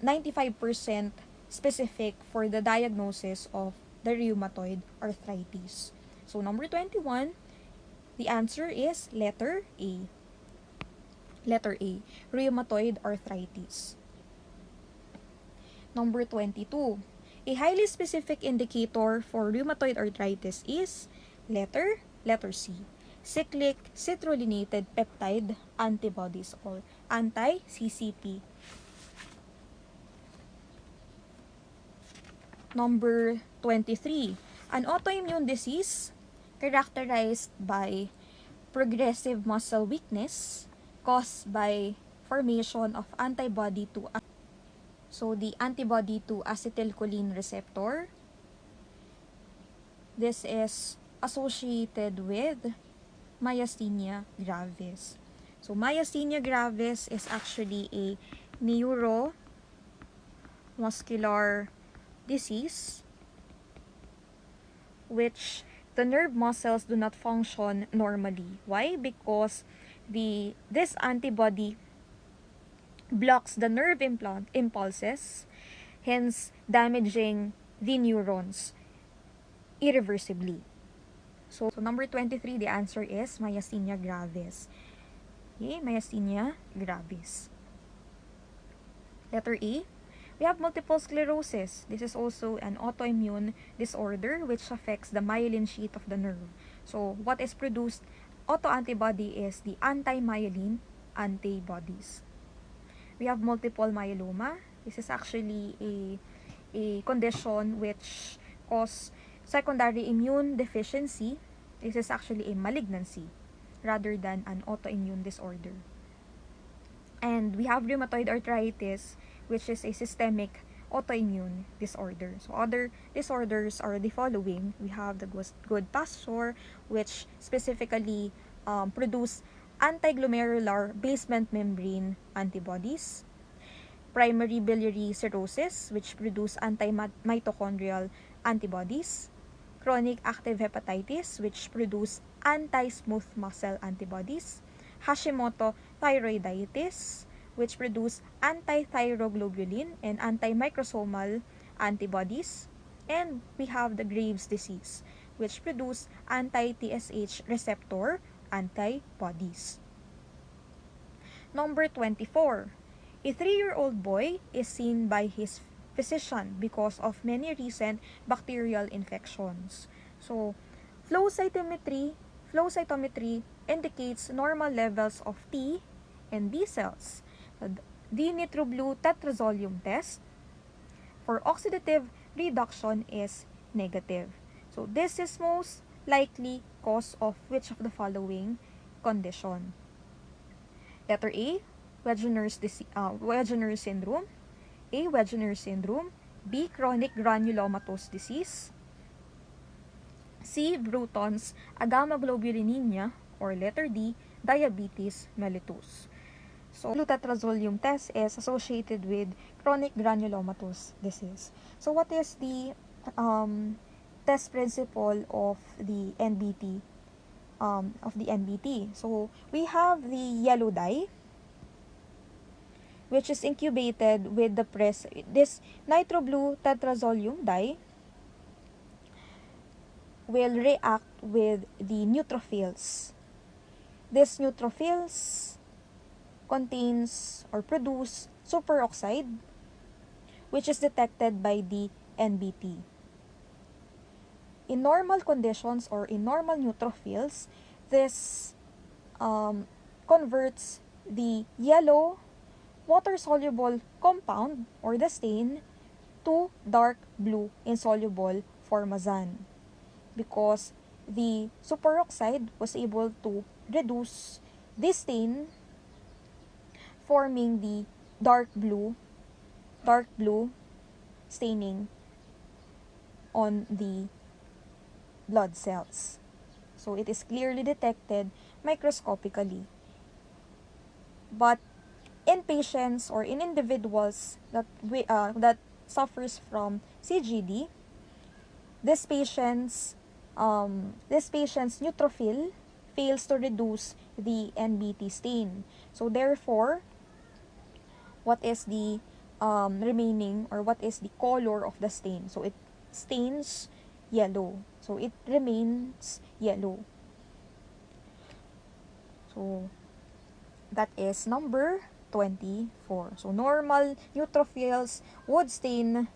95% specific for the diagnosis of the rheumatoid arthritis. So number 21, the answer is letter A. Letter A, rheumatoid arthritis. Number 22, a highly specific indicator for rheumatoid arthritis is letter C, cyclic citrullinated peptide antibodies or anti-CCP. Number 23, an autoimmune disease characterized by progressive muscle weakness caused by formation of antibody to the antibody to acetylcholine receptor. This is associated with myasthenia gravis. So myasthenia gravis is actually a neuromuscular disease which the nerve muscles do not function normally. Why? Because this antibody blocks the nerve impulses, hence damaging the neurons irreversibly. So number 23, the answer is myasthenia gravis. Okay, myasthenia gravis. Letter A, we have multiple sclerosis. This is also an autoimmune disorder which affects the myelin sheath of the nerve. So what is produced? Autoantibody is the anti-myelin antibodies. We have multiple myeloma. This is actually a condition which causes secondary immune deficiency. This is actually a malignancy rather than an autoimmune disorder. And we have rheumatoid arthritis, which is a systemic autoimmune disorder. So other disorders are the following. We have the good pasture, which specifically produce anti-glomerular basement membrane antibodies. Primary biliary cirrhosis, which produce anti-mitochondrial antibodies. Chronic active hepatitis, which produce anti-smooth muscle antibodies. Hashimoto thyroiditis, which produce anti-thyroglobulin and anti-microsomal antibodies. And we have the Graves' disease, which produce anti-TSH receptor antibodies. Number 24. A 3-year-old boy is seen by his physician because of many recent bacterial infections. So, flow cytometry indicates normal levels of T and B cells. The nitroblue tetrazolium test for oxidative reduction is negative. So, this is most likely cause of which of the following condition? Letter A, Wegener syndrome. A, Wegener syndrome. B, chronic granulomatous disease. C, Bruton's agammaglobulinemia. Or letter D, diabetes mellitus. So, tetrazolium test is associated with chronic granulomatous disease. So, what is the test principle of the NBT? So, we have the yellow dye, which is incubated with the this nitroblue tetrazolium dye will react with the neutrophils. This neutrophils contains or produce superoxide, which is detected by the NBT. In normal conditions or in normal neutrophils, this converts the yellow water-soluble compound or the stain to dark blue insoluble formazan, because the superoxide was able to reduce this stain, forming the dark blue staining on the blood cells. So it is clearly detected microscopically. But in patients or in individuals that suffers from CGD, these patients this patient's neutrophil fails to reduce the NBT stain. So therefore, what is the remaining, or what is the color of the stain? So it stains yellow. So it remains yellow. So that is number 24. So normal neutrophils would stain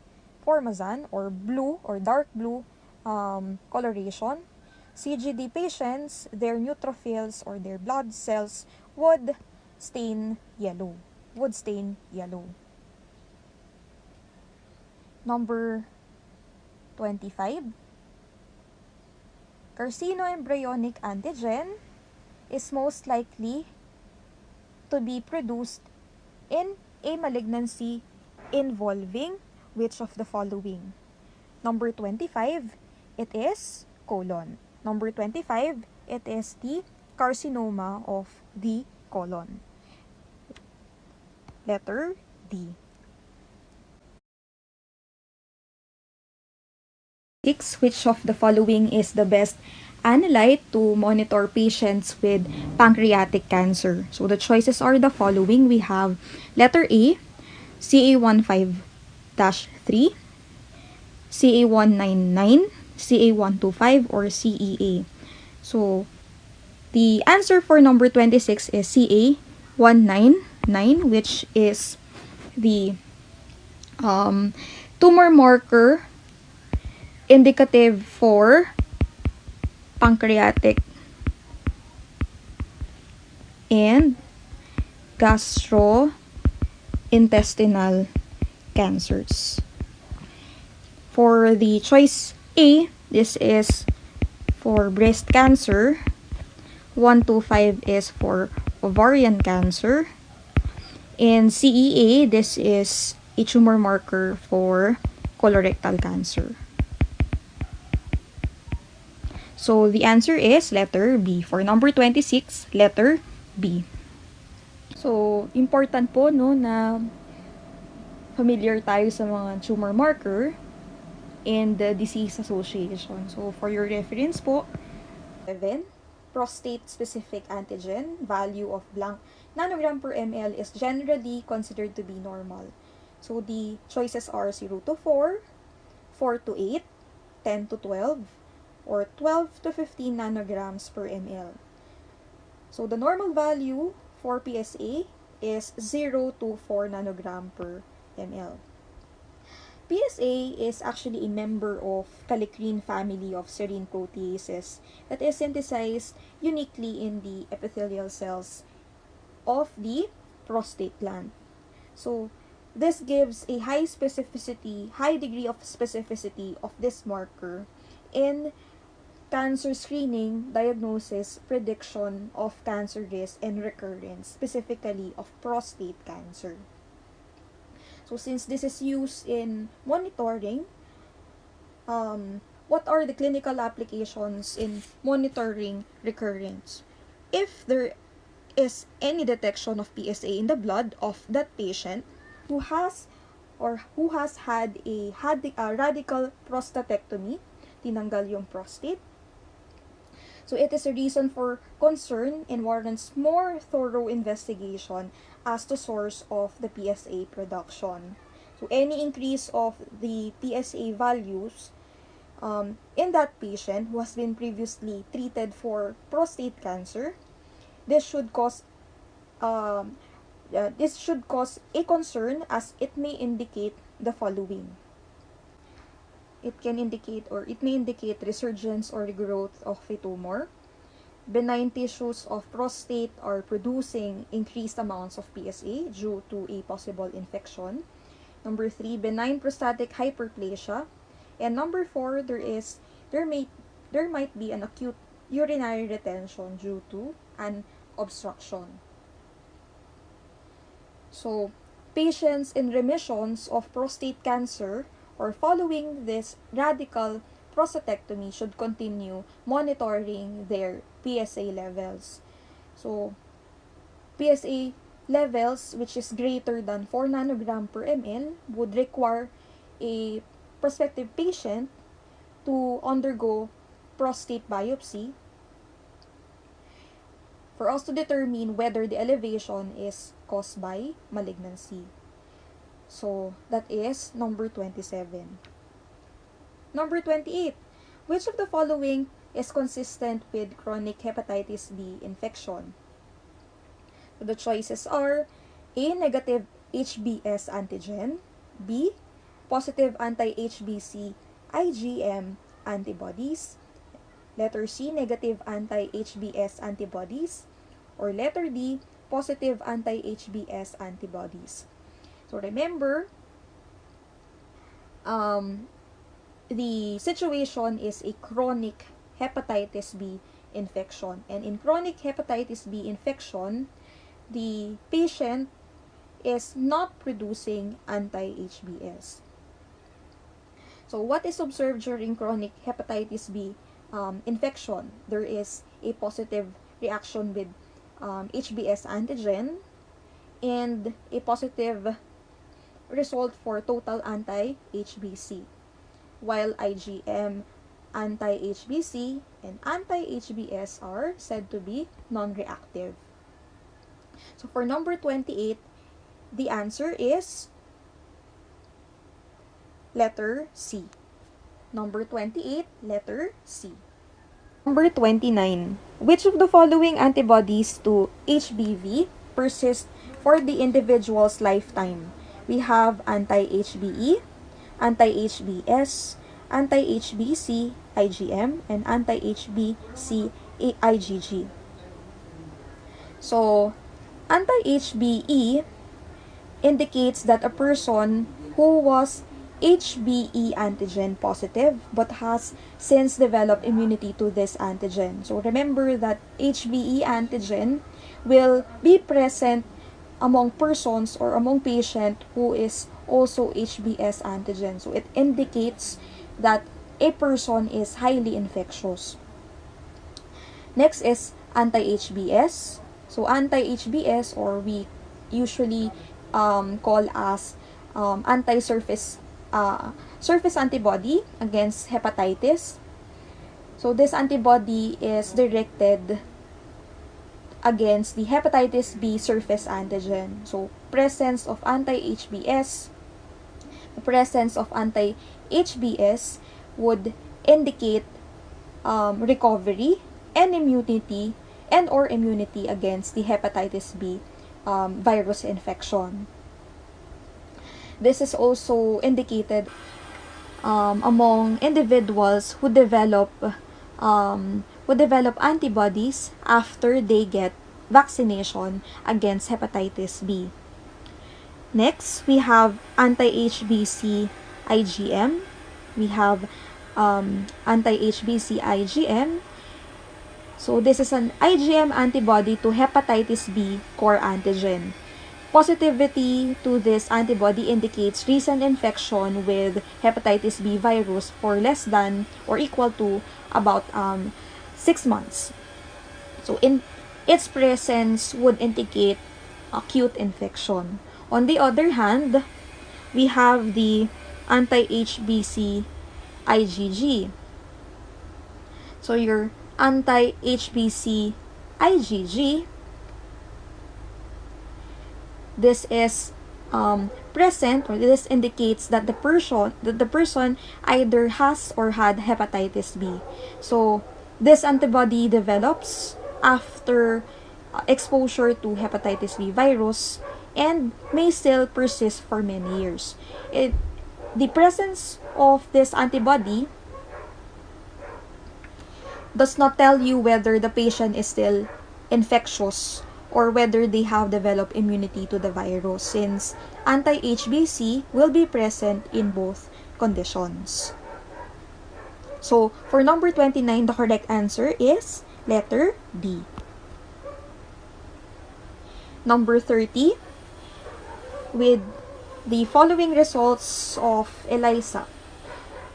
formazan or blue or dark blue coloration. CGD patients, their neutrophils or their blood cells would stain yellow. Number 25. Carcinoembryonic antigen is most likely to be produced in a malignancy involving which of the following? Number 25, it is colon. Number 25, it is the carcinoma of the colon. Letter D. 6. Which of the following is the best analyte to monitor patients with pancreatic cancer? So the choices are the following. We have letter A, CA15-3, CA199, CA125, or CEA. So the answer for number 26 is CA199, which is the tumor marker indicative for pancreatic and gastrointestinal cancers. For the choice A, this is for breast cancer. 125 is for ovarian cancer. And CEA, this is a tumor marker for colorectal cancer. So the answer is letter B. For number 26, letter B. So important po no na familiar tayo sa mga tumor marker and the disease association. So for your reference po, 7, prostate-specific antigen value of blank nanogram per ml is generally considered to be normal. So the choices are 0 to 4, 4 to 8, 10 to 12, or 12 to 15 nanograms per ml. So the normal value for PSA is 0 to 4 nanogram per ml. PSA is actually a member of kallikrein family of serine proteases that is synthesized uniquely in the epithelial cells of the prostate gland. So this gives a high degree of specificity of this marker in cancer screening, diagnosis, prediction of cancer risk and recurrence, specifically of prostate cancer. So since this is used in monitoring, what are the clinical applications in monitoring recurrence? If there is any detection of PSA in the blood of that patient who has had a radical prostatectomy, tinanggal yung prostate. So it is a reason for concern and warrants more thorough investigation as to source of the PSA production. So any increase of the PSA values in that patient who has been previously treated for prostate cancer, this should cause a concern, as it may indicate the following. It may indicate resurgence or regrowth of a tumor. Benign tissues of prostate are producing increased amounts of PSA due to a possible infection. Number 3, benign prostatic hyperplasia. And number 4, there might be an acute urinary retention due to an obstruction. So, patients in remissions of prostate cancer or following this radical prostatectomy should continue monitoring their PSA levels. So, PSA levels which is greater than 4 nanogram per ml would require a prospective patient to undergo prostate biopsy for us to determine whether the elevation is caused by malignancy. So, that is number 27. Number 28. Which of the following is consistent with chronic hepatitis B infection? So the choices are A. Negative HBs antigen, B. Positive anti-HBC IgM antibodies, letter C. Negative anti-HBs antibodies, or letter D. Positive anti-HBs antibodies. So remember, the situation is a chronic hepatitis B infection. And in chronic hepatitis B infection, the patient is not producing anti-HBs. So what is observed during chronic hepatitis B infection? There is a positive reaction with HBs antigen and a positive result for total anti-HBC, while IgM, anti-HBC, and anti-HBs are said to be non-reactive. So for number 28, the answer is letter C. Number 28, letter C. Number 29. Which of the following antibodies to HBV persist for the individual's lifetime? We have anti-HBe, anti-HBs, anti-HBC IgM, and anti-HBC IgG. So, anti-HBe indicates that a person who was HBe antigen positive but has since developed immunity to this antigen. So remember that HBe antigen will be present among persons or among patient who is also HBs antigen. So it indicates that a person is highly infectious. Next is anti-HBs. So anti-HBs, or we usually call as anti-surface surface antibody against hepatitis. So this antibody is directed against the hepatitis B surface antigen. So presence of anti-HBs, presence of anti-HBs would indicate recovery and immunity or immunity against the hepatitis B virus infection. This is also indicated among individuals who develop antibodies after they get vaccination against hepatitis B. Next, we have anti-HBC IgM. We have anti-HBC IgM. So this is an IgM antibody to hepatitis B core antigen. Positivity to this antibody indicates recent infection with hepatitis B virus for less than or equal to about 6 months. So in its presence would indicate acute infection. On the other hand, we have the anti-HBC IgG. So your anti-HBC IgG, this is present, or this indicates that the person either has or had hepatitis B. So this antibody develops after exposure to hepatitis B virus and may still persist for many years. The presence of this antibody does not tell you whether the patient is still infectious or whether they have developed immunity to the virus, since anti-HBC will be present in both conditions. So, for number 29, the correct answer is letter D. Number 30, with the following results of ELISA,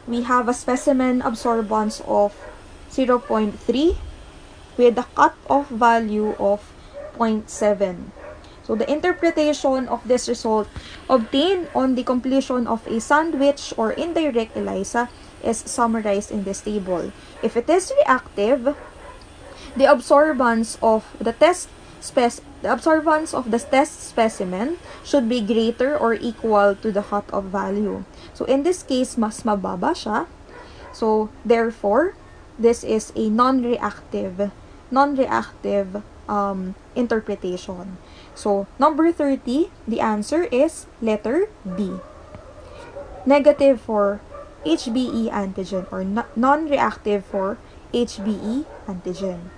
we have a specimen absorbance of 0.3 with a cutoff value of 0.7. So the interpretation of this result obtained on the completion of a sandwich or indirect ELISA is summarized in this table. If it is reactive, the absorbance of the test specimen should be greater or equal to the cutoff value. So in this case, mas mababa siya. So therefore, this is a non-reactive interpretation. So number 30, the answer is letter D. Negative for HBe antigen, or non-reactive for HBe antigen.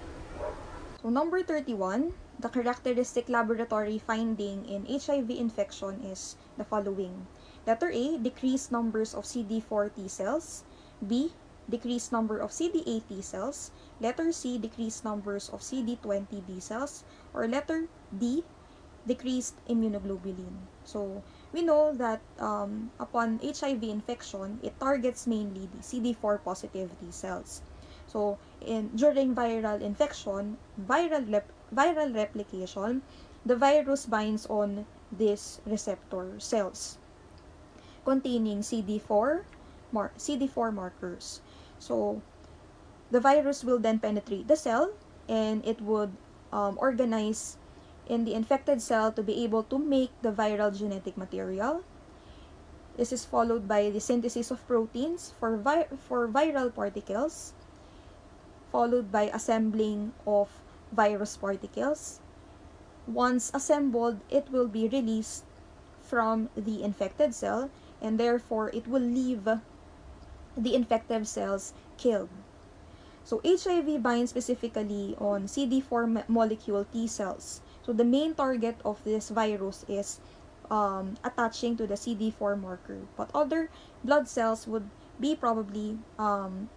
So number 31, the characteristic laboratory finding in HIV infection is the following. Letter A, decreased numbers of CD4 T cells. B, decreased number of CD8 T cells. Letter C, decreased numbers of CD20 B cells. Or letter D, decreased immunoglobulin. So we know that upon HIV infection, it targets mainly the CD4 positive T cells. So during viral infection, viral replication, the virus binds on these receptor cells containing CD4 markers. So the virus will then penetrate the cell, and it would organize in the infected cell to be able to make the viral genetic material. This is followed by the synthesis of proteins for viral particles, followed by assembling of virus particles. Once assembled, it will be released from the infected cell, and therefore it will leave the infected cells killed. So HIV binds specifically on CD4 molecule T cells. So the main target of this virus is attaching to the CD4 marker. But other blood cells would be probably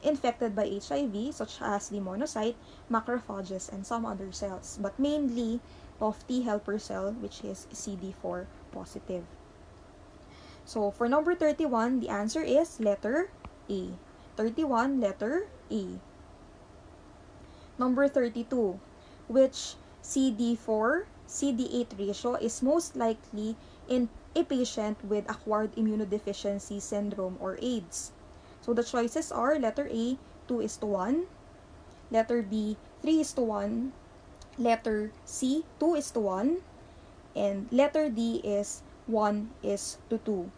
infected by HIV, such as the monocyte, macrophages, and some other cells. But mainly of T helper cell, which is CD4 positive. So for number 31, the answer is letter A. 31, letter A. Number 32, which CD4 CD8 ratio is most likely in a patient with acquired immunodeficiency syndrome or AIDS. So the choices are letter A, 2:1, letter B, 3:1, letter C, 2:1, and letter D is 1:2.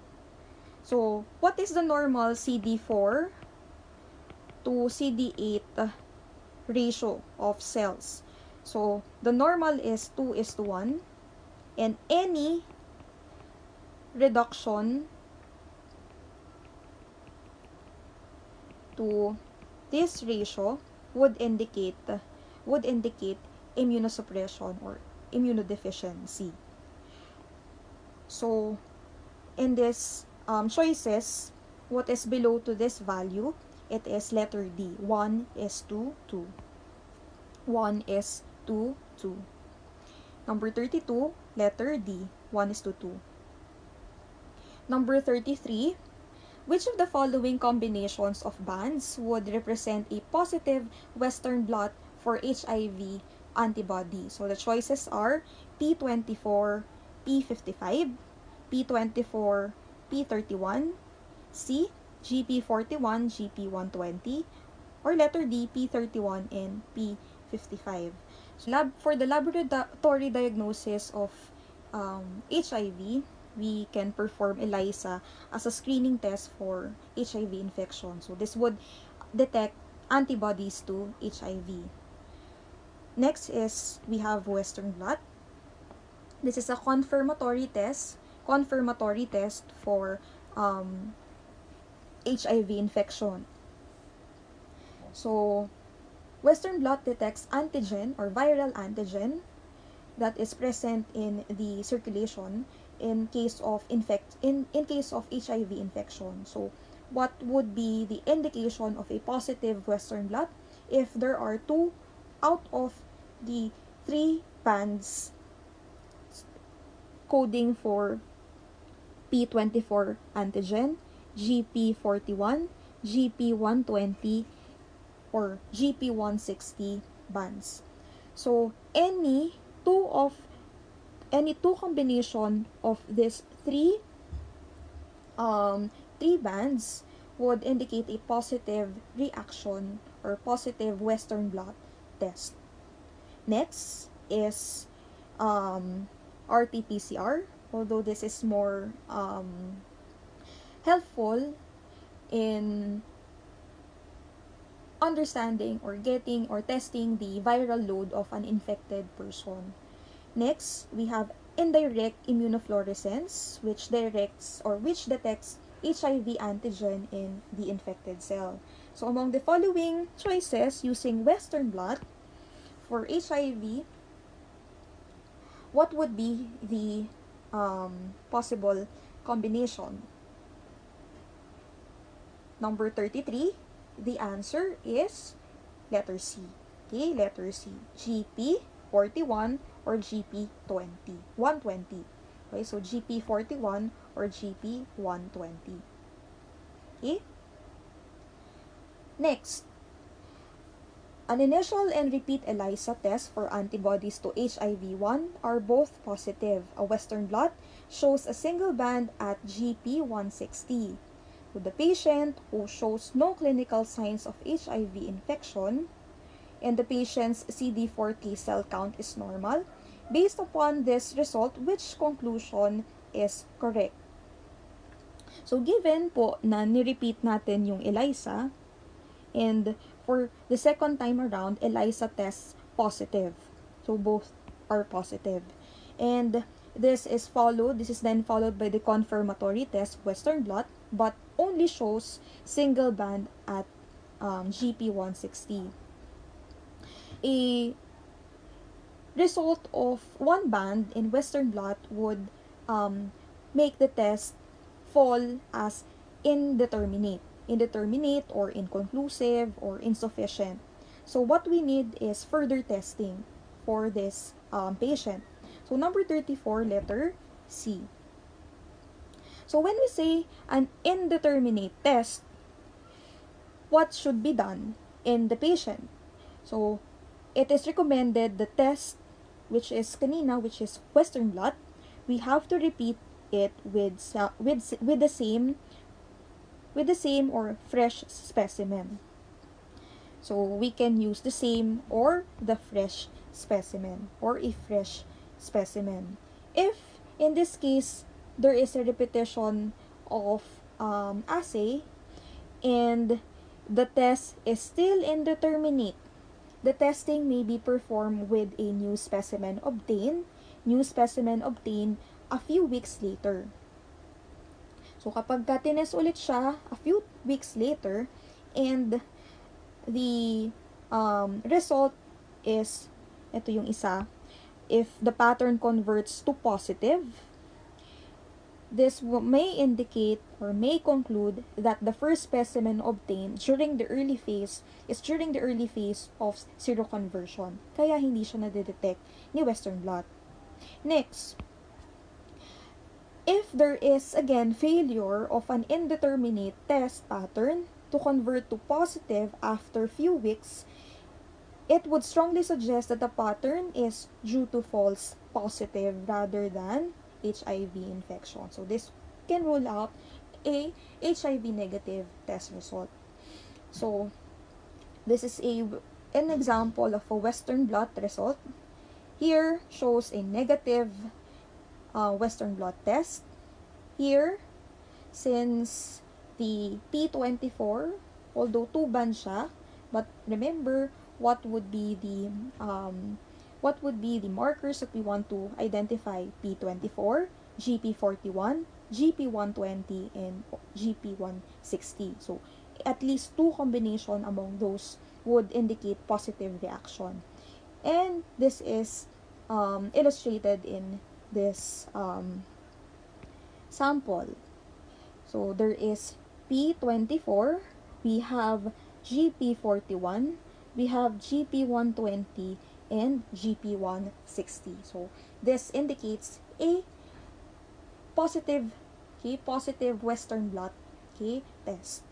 So what is the normal CD4 to CD8 ratio of cells? So the normal is 2:1, and any reduction to this ratio would indicate immunosuppression or immunodeficiency. So in this choices, what is below to this value? It is letter D, 1:2. 1:2. Number 32, letter D, 1:2. Number 33, which of the following combinations of bands would represent a positive Western blot for HIV antibody? So the choices are P24, P55, P24, P31, C, GP41, GP120, or letter D, P31 and P55. So for the laboratory diagnosis of HIV, we can perform ELISA as a screening test for HIV infection. So this would detect antibodies to HIV. Next is we have Western blot. This is a confirmatory test for HIV infection. So Western blot detects antigen or viral antigen that is present in the circulation in case of HIV infection. So what would be the indication of a positive Western blot? If there are 2 out of the 3 bands coding for P24 antigen, GP41, GP120, or GP160 bands. So any two combination of these three bands would indicate a positive reaction or positive Western blot test. Next is RT-PCR, although this is more helpful in understanding or getting or testing the viral load of an infected person. Next, we have indirect immunofluorescence, which detects HIV antigen in the infected cell. So among the following choices using Western blot for HIV, what would be the possible combination? Number 33, the answer is letter C. Okay, letter C. GP41 or GP20. 120. Okay, so GP41 or GP120. Okay? Next, an initial and repeat ELISA test for antibodies to HIV-1 are both positive. A Western blot shows a single band at GP160. With the patient who shows no clinical signs of HIV infection and the patient's CD4 T cell count is normal, based upon this result, which conclusion is correct? So, given po na ni-repeat natin yung ELISA, and for the second time around, ELISA tests positive. So, both are positive. And this is then followed by the confirmatory test, Western blot, but only shows single band at GP160. A result of one band in Western blot would make the test fall as indeterminate or inconclusive or insufficient. So what we need is further testing for this patient. So number 34, letter C. So when we say an indeterminate test, what should be done in the patient? So it is recommended the test which is Western blot, we have to repeat it with the same or fresh specimen. So we can use the same or the fresh specimen or a fresh specimen. If in this case there is a repetition of assay and the test is still indeterminate, the testing may be performed with a new specimen obtained a few weeks later. So kapag tinest ulit siya a few weeks later and the result is, ito yung isa, if the pattern converts to positive, this may indicate or may conclude that the first specimen obtained during the early phase of seroconversion. Kaya hindi siya nadedetect ni Western blot. Next, if there is again failure of an indeterminate test pattern to convert to positive after few weeks, it would strongly suggest that the pattern is due to false positive rather than HIV infection. So this can rule out a HIV negative test result. So this is an example of a Western blot result. Here shows a negative Western blot test. Here, since the P24, although 2-band siya, but remember what would be the markers that we want to identify? P24, GP41, GP120, and GP160. So at least 2 combination among those would indicate positive reaction. And this is illustrated in this sample. So there is P24, we have GP41, we have GP120, and GP160. So this indicates a positive Western blot test.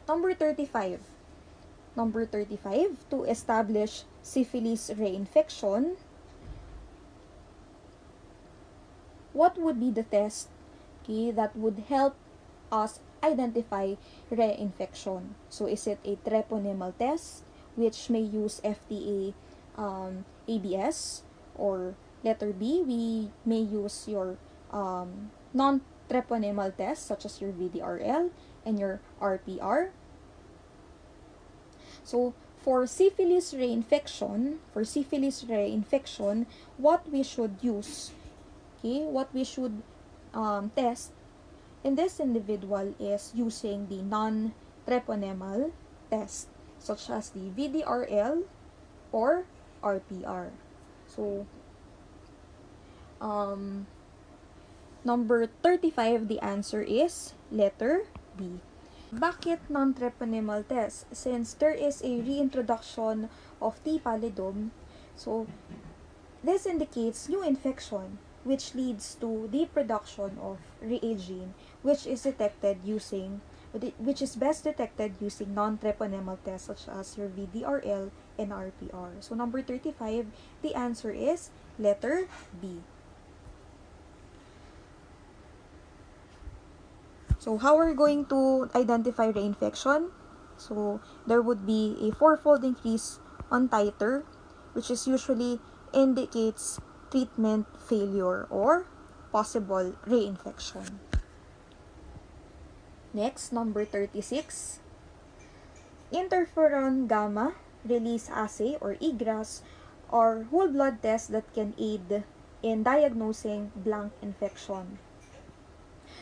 Number 35, to establish syphilis reinfection, what would be the test that would help us identify reinfection. So is it a treponemal test, which may use FDA ABS, or letter B, we may use your non-treponemal test such as your VDRL and your RPR. So for syphilis reinfection, what we should use, okay, what we should test in this individual is using the non-treponemal test, such as the VDRL or RPR. So, number 35, the answer is letter B. Bakit non-treponemal test? Since there is a reintroduction of T. pallidum, so this indicates new infection, which leads to the production of reagin, which is best detected using non-treponemal tests such as your VDRL and RPR. So number 35, the answer is letter B. So how are we going to identify reinfection? So there would be a fourfold increase on titer, which is usually indicates treatment failure or possible reinfection. Next, number 36. Interferon gamma release assay or IGRAS are whole blood tests that can aid in diagnosing blank infection.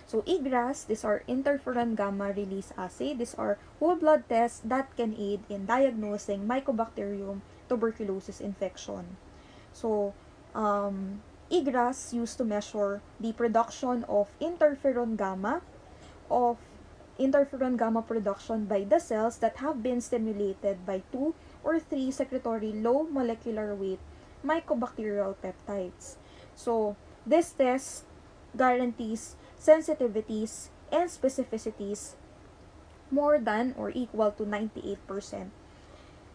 So IGRAS, these are interferon gamma release assay. These are whole blood tests that can aid in diagnosing Mycobacterium tuberculosis infection. So, IGRAS used to measure the production of interferon gamma production by the cells that have been stimulated by 2 or 3 secretory low molecular weight mycobacterial peptides. So, this test guarantees sensitivities and specificities more than or equal to 98%.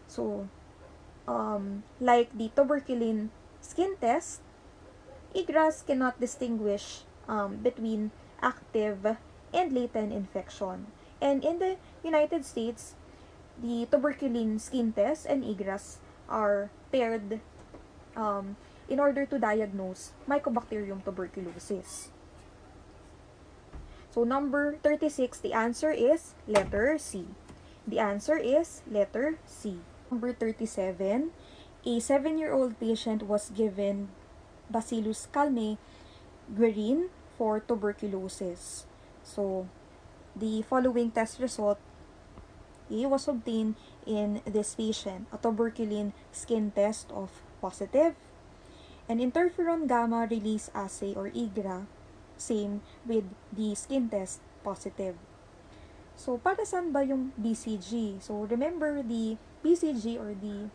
So, like the tuberculin skin test, IGRAS cannot distinguish between active and latent infection. And in the United States, the tuberculin skin test and IGRAS are paired in order to diagnose Mycobacterium tuberculosis. So number 36, the answer is letter C. The answer is letter C. Number 37, a 7-year-old patient was given Bacillus calmei guerin for tuberculosis. So, the following test result was obtained in this patient. A tuberculin skin test of positive, an interferon gamma release assay or IGRA, same with the skin test positive. So, para saan ba yung BCG? So, remember the BCG or the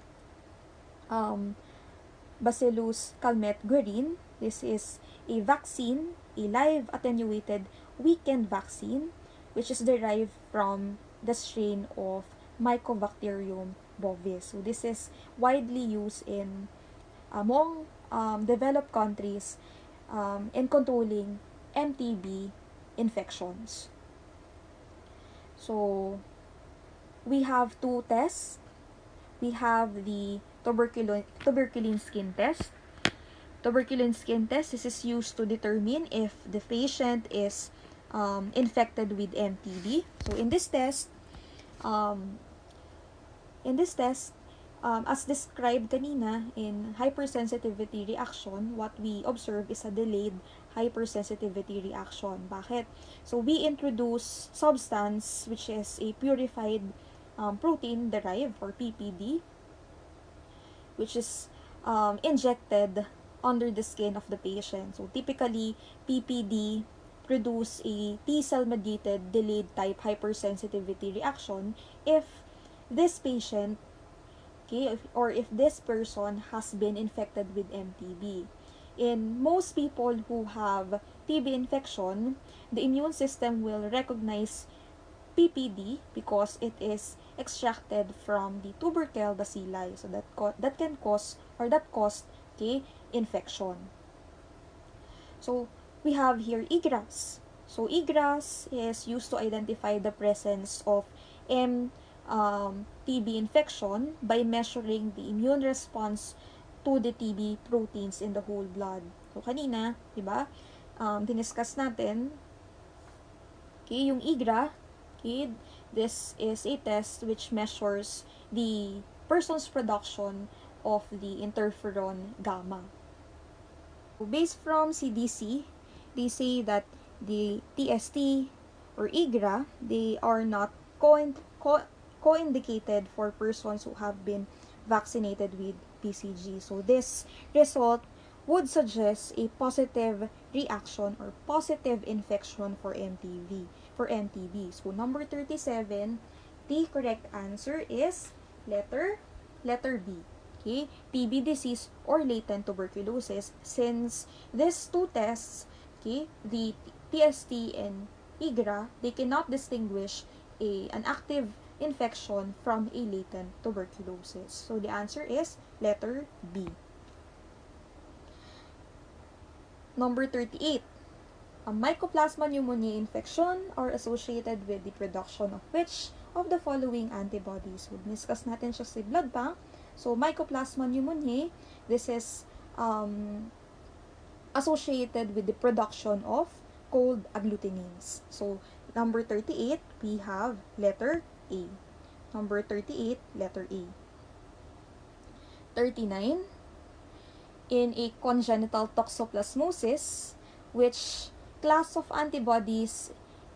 Bacillus calmei guerin. This is a vaccine, a live attenuated weakened vaccine, which is derived from the strain of Mycobacterium bovis. So this is widely used in among developed countries in controlling MTB infections. So we have two tests. We have the tuberculin skin test. Tuberculin skin test, this is used to determine if the patient is infected with MTB. So in this test, as described kanina in hypersensitivity reaction, what we observe is a delayed hypersensitivity reaction. Bakit? So we introduce substance which is a purified protein derived or PPD, which is injected under the skin of the patient. So typically, PPD produce a T-cell mediated delayed type hypersensitivity reaction if this patient, okay, or if this person has been infected with MTB. In most people who have TB infection, the immune system will recognize PPD because it is extracted from the tubercle bacilli. So that can cause or that caused infection. So we have here IGRAS. So eGRAS is used to identify the presence of TB infection by measuring the immune response to the TB proteins in the whole blood. So kanina, di ba? Diniscuss natin, okay, yung IGRA, okay, this is a test which measures the person's production of the interferon gamma. Based from CDC, they say that the TST or IGRA, they are not co-indicated for persons who have been vaccinated with BCG. So this result would suggest a positive reaction or positive infection for MTB. So number 37, the correct answer is letter B. Okay, TB disease or latent tuberculosis, since these two tests, okay, the TST and IGRA, they cannot distinguish an active infection from a latent tuberculosis. So the answer is letter B. Number 38. A Mycoplasma pneumoniae infection are associated with the production of which of the following antibodies? So, discuss natin siya sa blood bank. So, Mycoplasma pneumoniae, this is associated with the production of cold agglutinins. So, number 38, we have letter A. Number 38, letter A. 39, in a congenital toxoplasmosis, which class of antibodies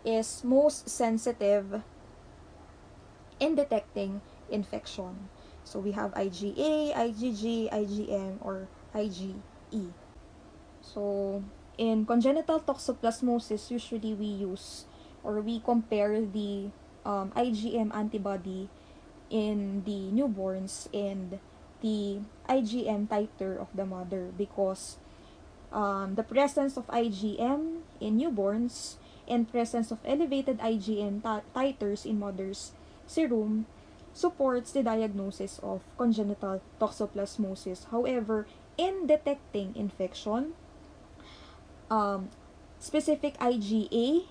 is most sensitive in detecting infection? So we have IgA, IgG, IgM, or IgE. So in congenital toxoplasmosis, usually we use or we compare the IgM antibody in the newborns and the IgM titer of the mother, because the presence of IgM in newborns and presence of elevated IgM titers in mother's serum supports the diagnosis of congenital toxoplasmosis. However, in detecting infection, specific IgA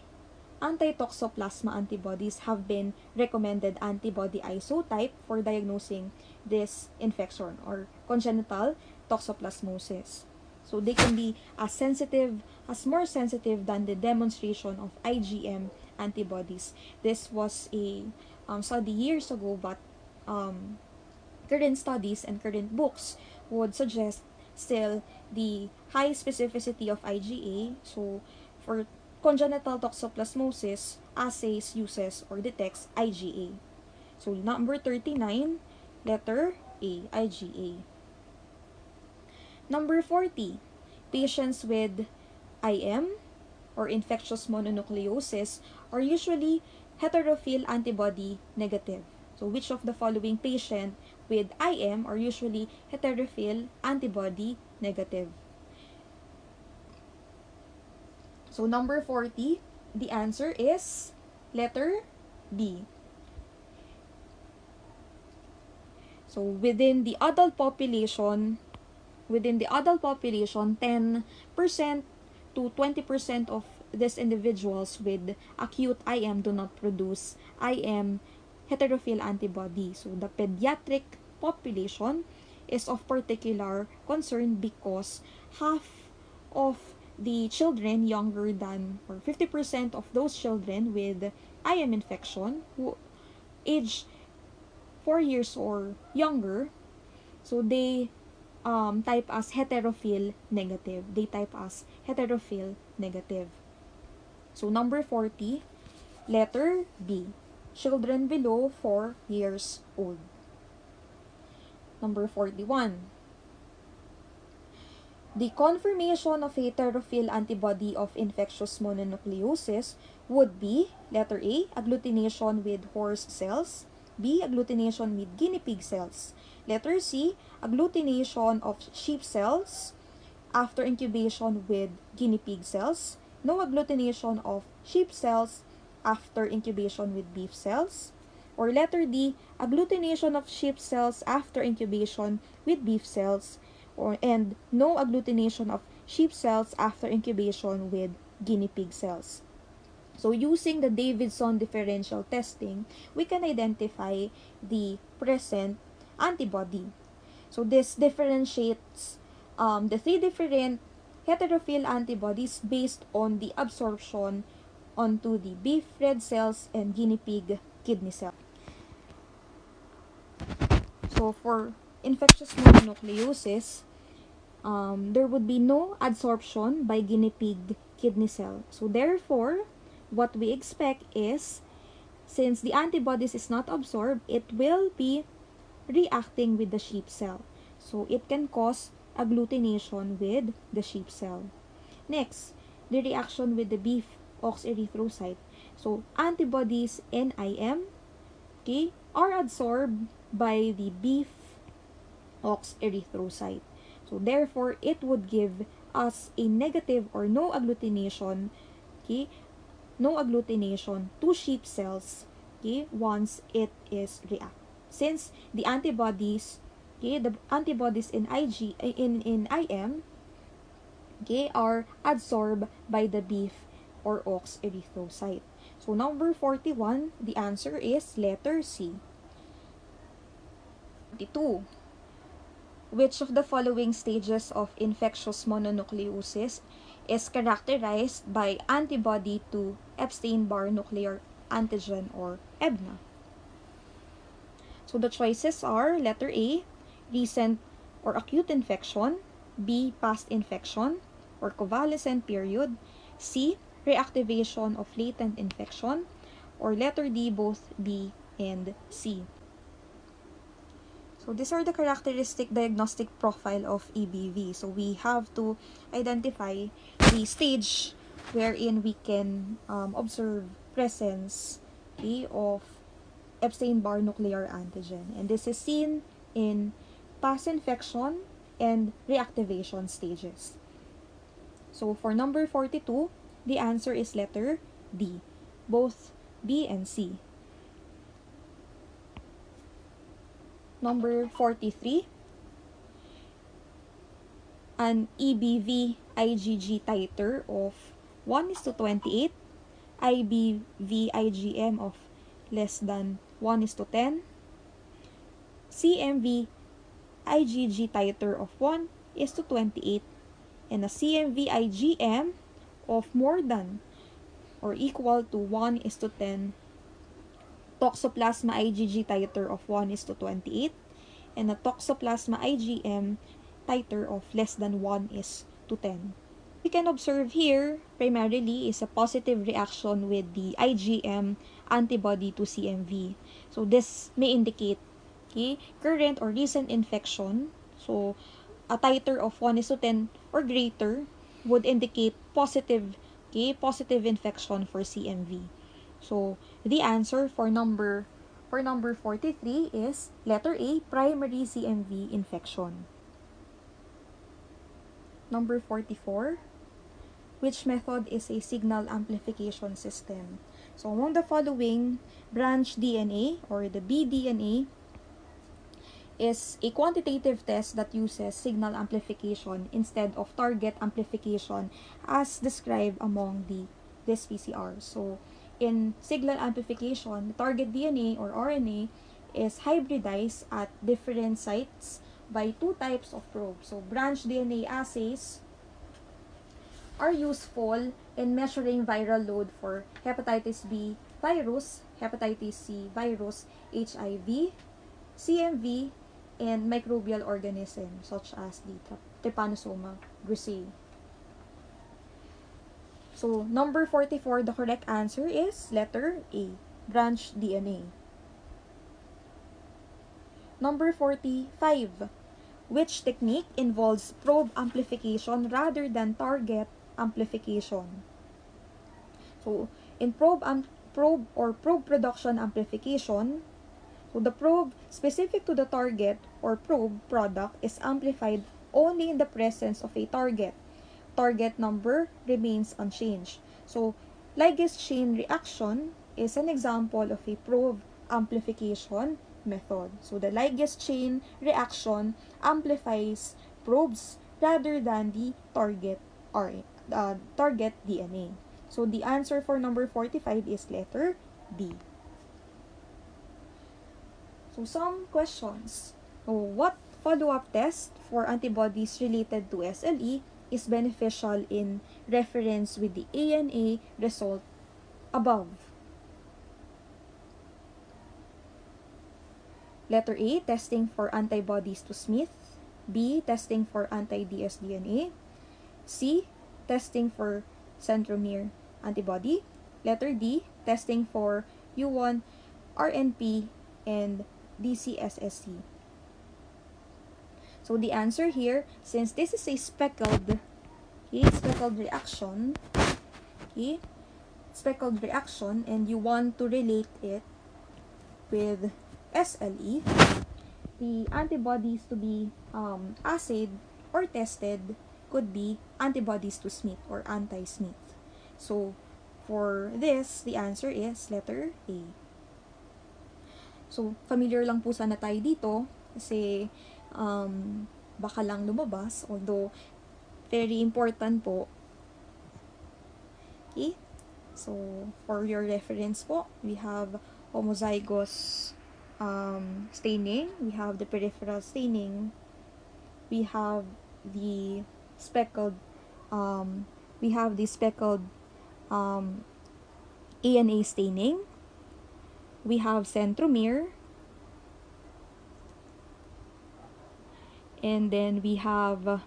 anti-toxoplasma antibodies have been recommended antibody isotype for diagnosing this infection or congenital toxoplasmosis. So they can be more sensitive than the demonstration of IgM antibodies. This was a study years ago, but current studies and current books would suggest still the high specificity of IgA. So for congenital toxoplasmosis, assays uses or detects IgA. So number 39, letter A, IgA. Number 40, patients with IM or infectious mononucleosis are usually heterophil antibody negative. So which of the following patient with IM are usually heterophil antibody negative? So number 40, the answer is letter B. So within the adult population, 10% to 20% of these individuals with acute IM do not produce IM heterophil antibody. So the pediatric population is of particular concern because half of the children younger than, or 50% of those children with IM infection who age 4 years or younger, so they type as heterophil negative. So number 40, letter B, children below 4 years old. Number 41, the conformation of heterophil antibody of infectious mononucleosis would be letter A, agglutination with horse cells, B, agglutination with guinea pig cells, letter C, agglutination of sheep cells after incubation with guinea pig cells, no agglutination of sheep cells after incubation with beef cells, or letter D, agglutination of sheep cells after incubation with beef cells, and no agglutination of sheep cells after incubation with guinea pig cells. So using the Davidson differential testing, we can identify the present antibody. So this differentiates the three different heterophil antibodies based on the absorption onto the beef red cells and guinea pig kidney cells. So for infectious mononucleosis, there would be no adsorption by guinea pig kidney cell. So therefore, what we expect is, since the antibodies is not absorbed, it will be reacting with the sheep cell. So it can cause agglutination with the sheep cell. Next, the reaction with the beef oxerythrocyte. So antibodies NIM, okay, are adsorbed by the beef oxerythrocyte. So therefore, it would give us a negative or no agglutination, okay, no agglutination to sheep cells, okay, once it is react. Since the antibodies, okay, the antibodies in IM, okay, are adsorbed by the beef or ox erythrocyte. So number 41, the answer is letter C. 42. Which of the following stages of infectious mononucleosis is characterized by antibody to Epstein-Barr nuclear antigen or EBNA? So the choices are letter A, recent or acute infection, B, past infection or convalescent period, C, reactivation of latent infection, or letter D, both B and C. So these are the characteristic diagnostic profile of EBV. So we have to identify the stage wherein we can observe presence, okay, of Epstein-Barr nuclear antigen. And this is seen in past infection and reactivation stages. So for number 42, the answer is letter D, both B and C. Number 43, an EBV IgG titer of 1:28, IBV IgM of less than 1:10, CMV IgG titer of 1:28, and a CMV IgM of more than or equal to 1:10, Toxoplasma IgG titer of 1:28, and a Toxoplasma IgM titer of less than 1:10. We can observe here primarily is a positive reaction with the IgM antibody to CMV. So this may indicate, okay, current or recent infection. So a titer of 1:10 or greater would indicate positive, okay, positive infection for CMV. So the answer for number 43 is letter A, primary CMV infection. Number 44, which method is a signal amplification system? So among the following, branch DNA or the bDNA is a quantitative test that uses signal amplification instead of target amplification as described among this PCR. So in signal amplification, the target DNA or RNA is hybridized at different sites by two types of probes. So branch DNA assays are useful in measuring viral load for hepatitis B virus, hepatitis C virus, HIV, CMV, and microbial organisms such as the Trypanosoma brucei. So, number 44, the correct answer is letter A, branch DNA. Number 45, which technique involves probe amplification rather than target amplification? So, in probe production amplification, so the probe specific to the target or probe product is amplified only in the presence of a target. Target number remains unchanged. So, ligase chain reaction is an example of a probe amplification method. So, the ligase chain reaction amplifies probes rather than the target DNA. So the answer for number 45 is letter D. So some questions. So what follow-up test for antibodies related to SLE is beneficial in reference with the ANA result above? Letter A, testing for antibodies to Smith. B, testing for anti-dsDNA. C, testing for centromere antibody. Letter D, testing for U1, RNP, and DCSSC. So the answer here, since this is a speckled reaction, speckled reaction, and you want to relate it with SLE, the antibodies to be assayed or tested could be antibodies to Smith or anti-Smith. So for this, the answer is letter A. So familiar lang po sana tayo dito kasi baka lang lumabas, although very important po. Okay? So for your reference po, we have homozygous staining, we have the peripheral staining, we have the speckled ANA staining, we have centromere, and then we have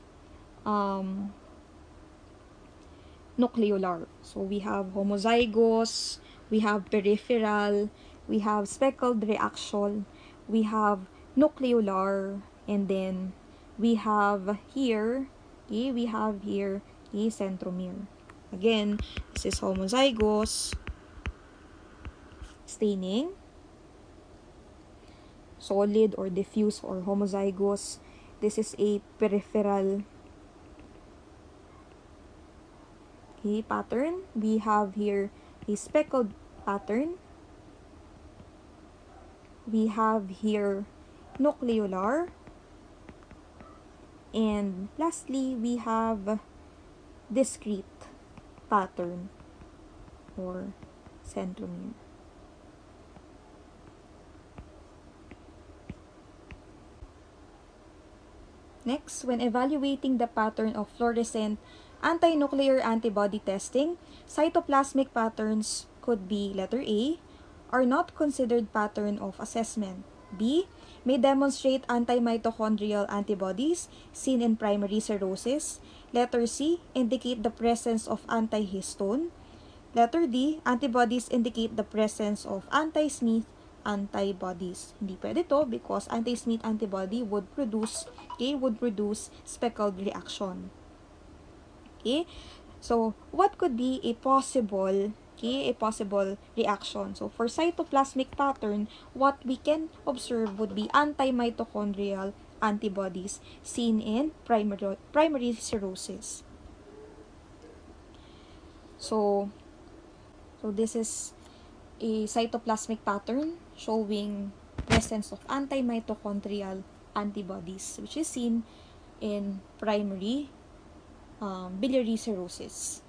nucleolar. So we have homozygous, we have peripheral, we have speckled reaction, we have nucleolar, and then we have here, centromere. Again, this is homozygous staining, solid or diffuse or homozygous. This is a peripheral pattern. We have here a speckled pattern. We have here nucleolar. And lastly, we have discrete pattern or centromere. Next, when evaluating the pattern of fluorescent anti-nuclear antibody testing, cytoplasmic patterns could be letter A, are not considered pattern of assessment. B, may demonstrate anti-mitochondrial antibodies seen in primary cirrhosis. Letter C, indicate the presence of anti-histone. Letter D, antibodies indicate the presence of anti-Smith antibodies. Hindi pwede to because anti-Smith antibody would produce speckled reaction. Okay? So, what could be a possible reaction? So, for cytoplasmic pattern, what we can observe would be anti-mitochondrial antibodies seen in primary cirrhosis. So this is a cytoplasmic pattern showing presence of anti-mitochondrial antibodies, which is seen in primary biliary cirrhosis.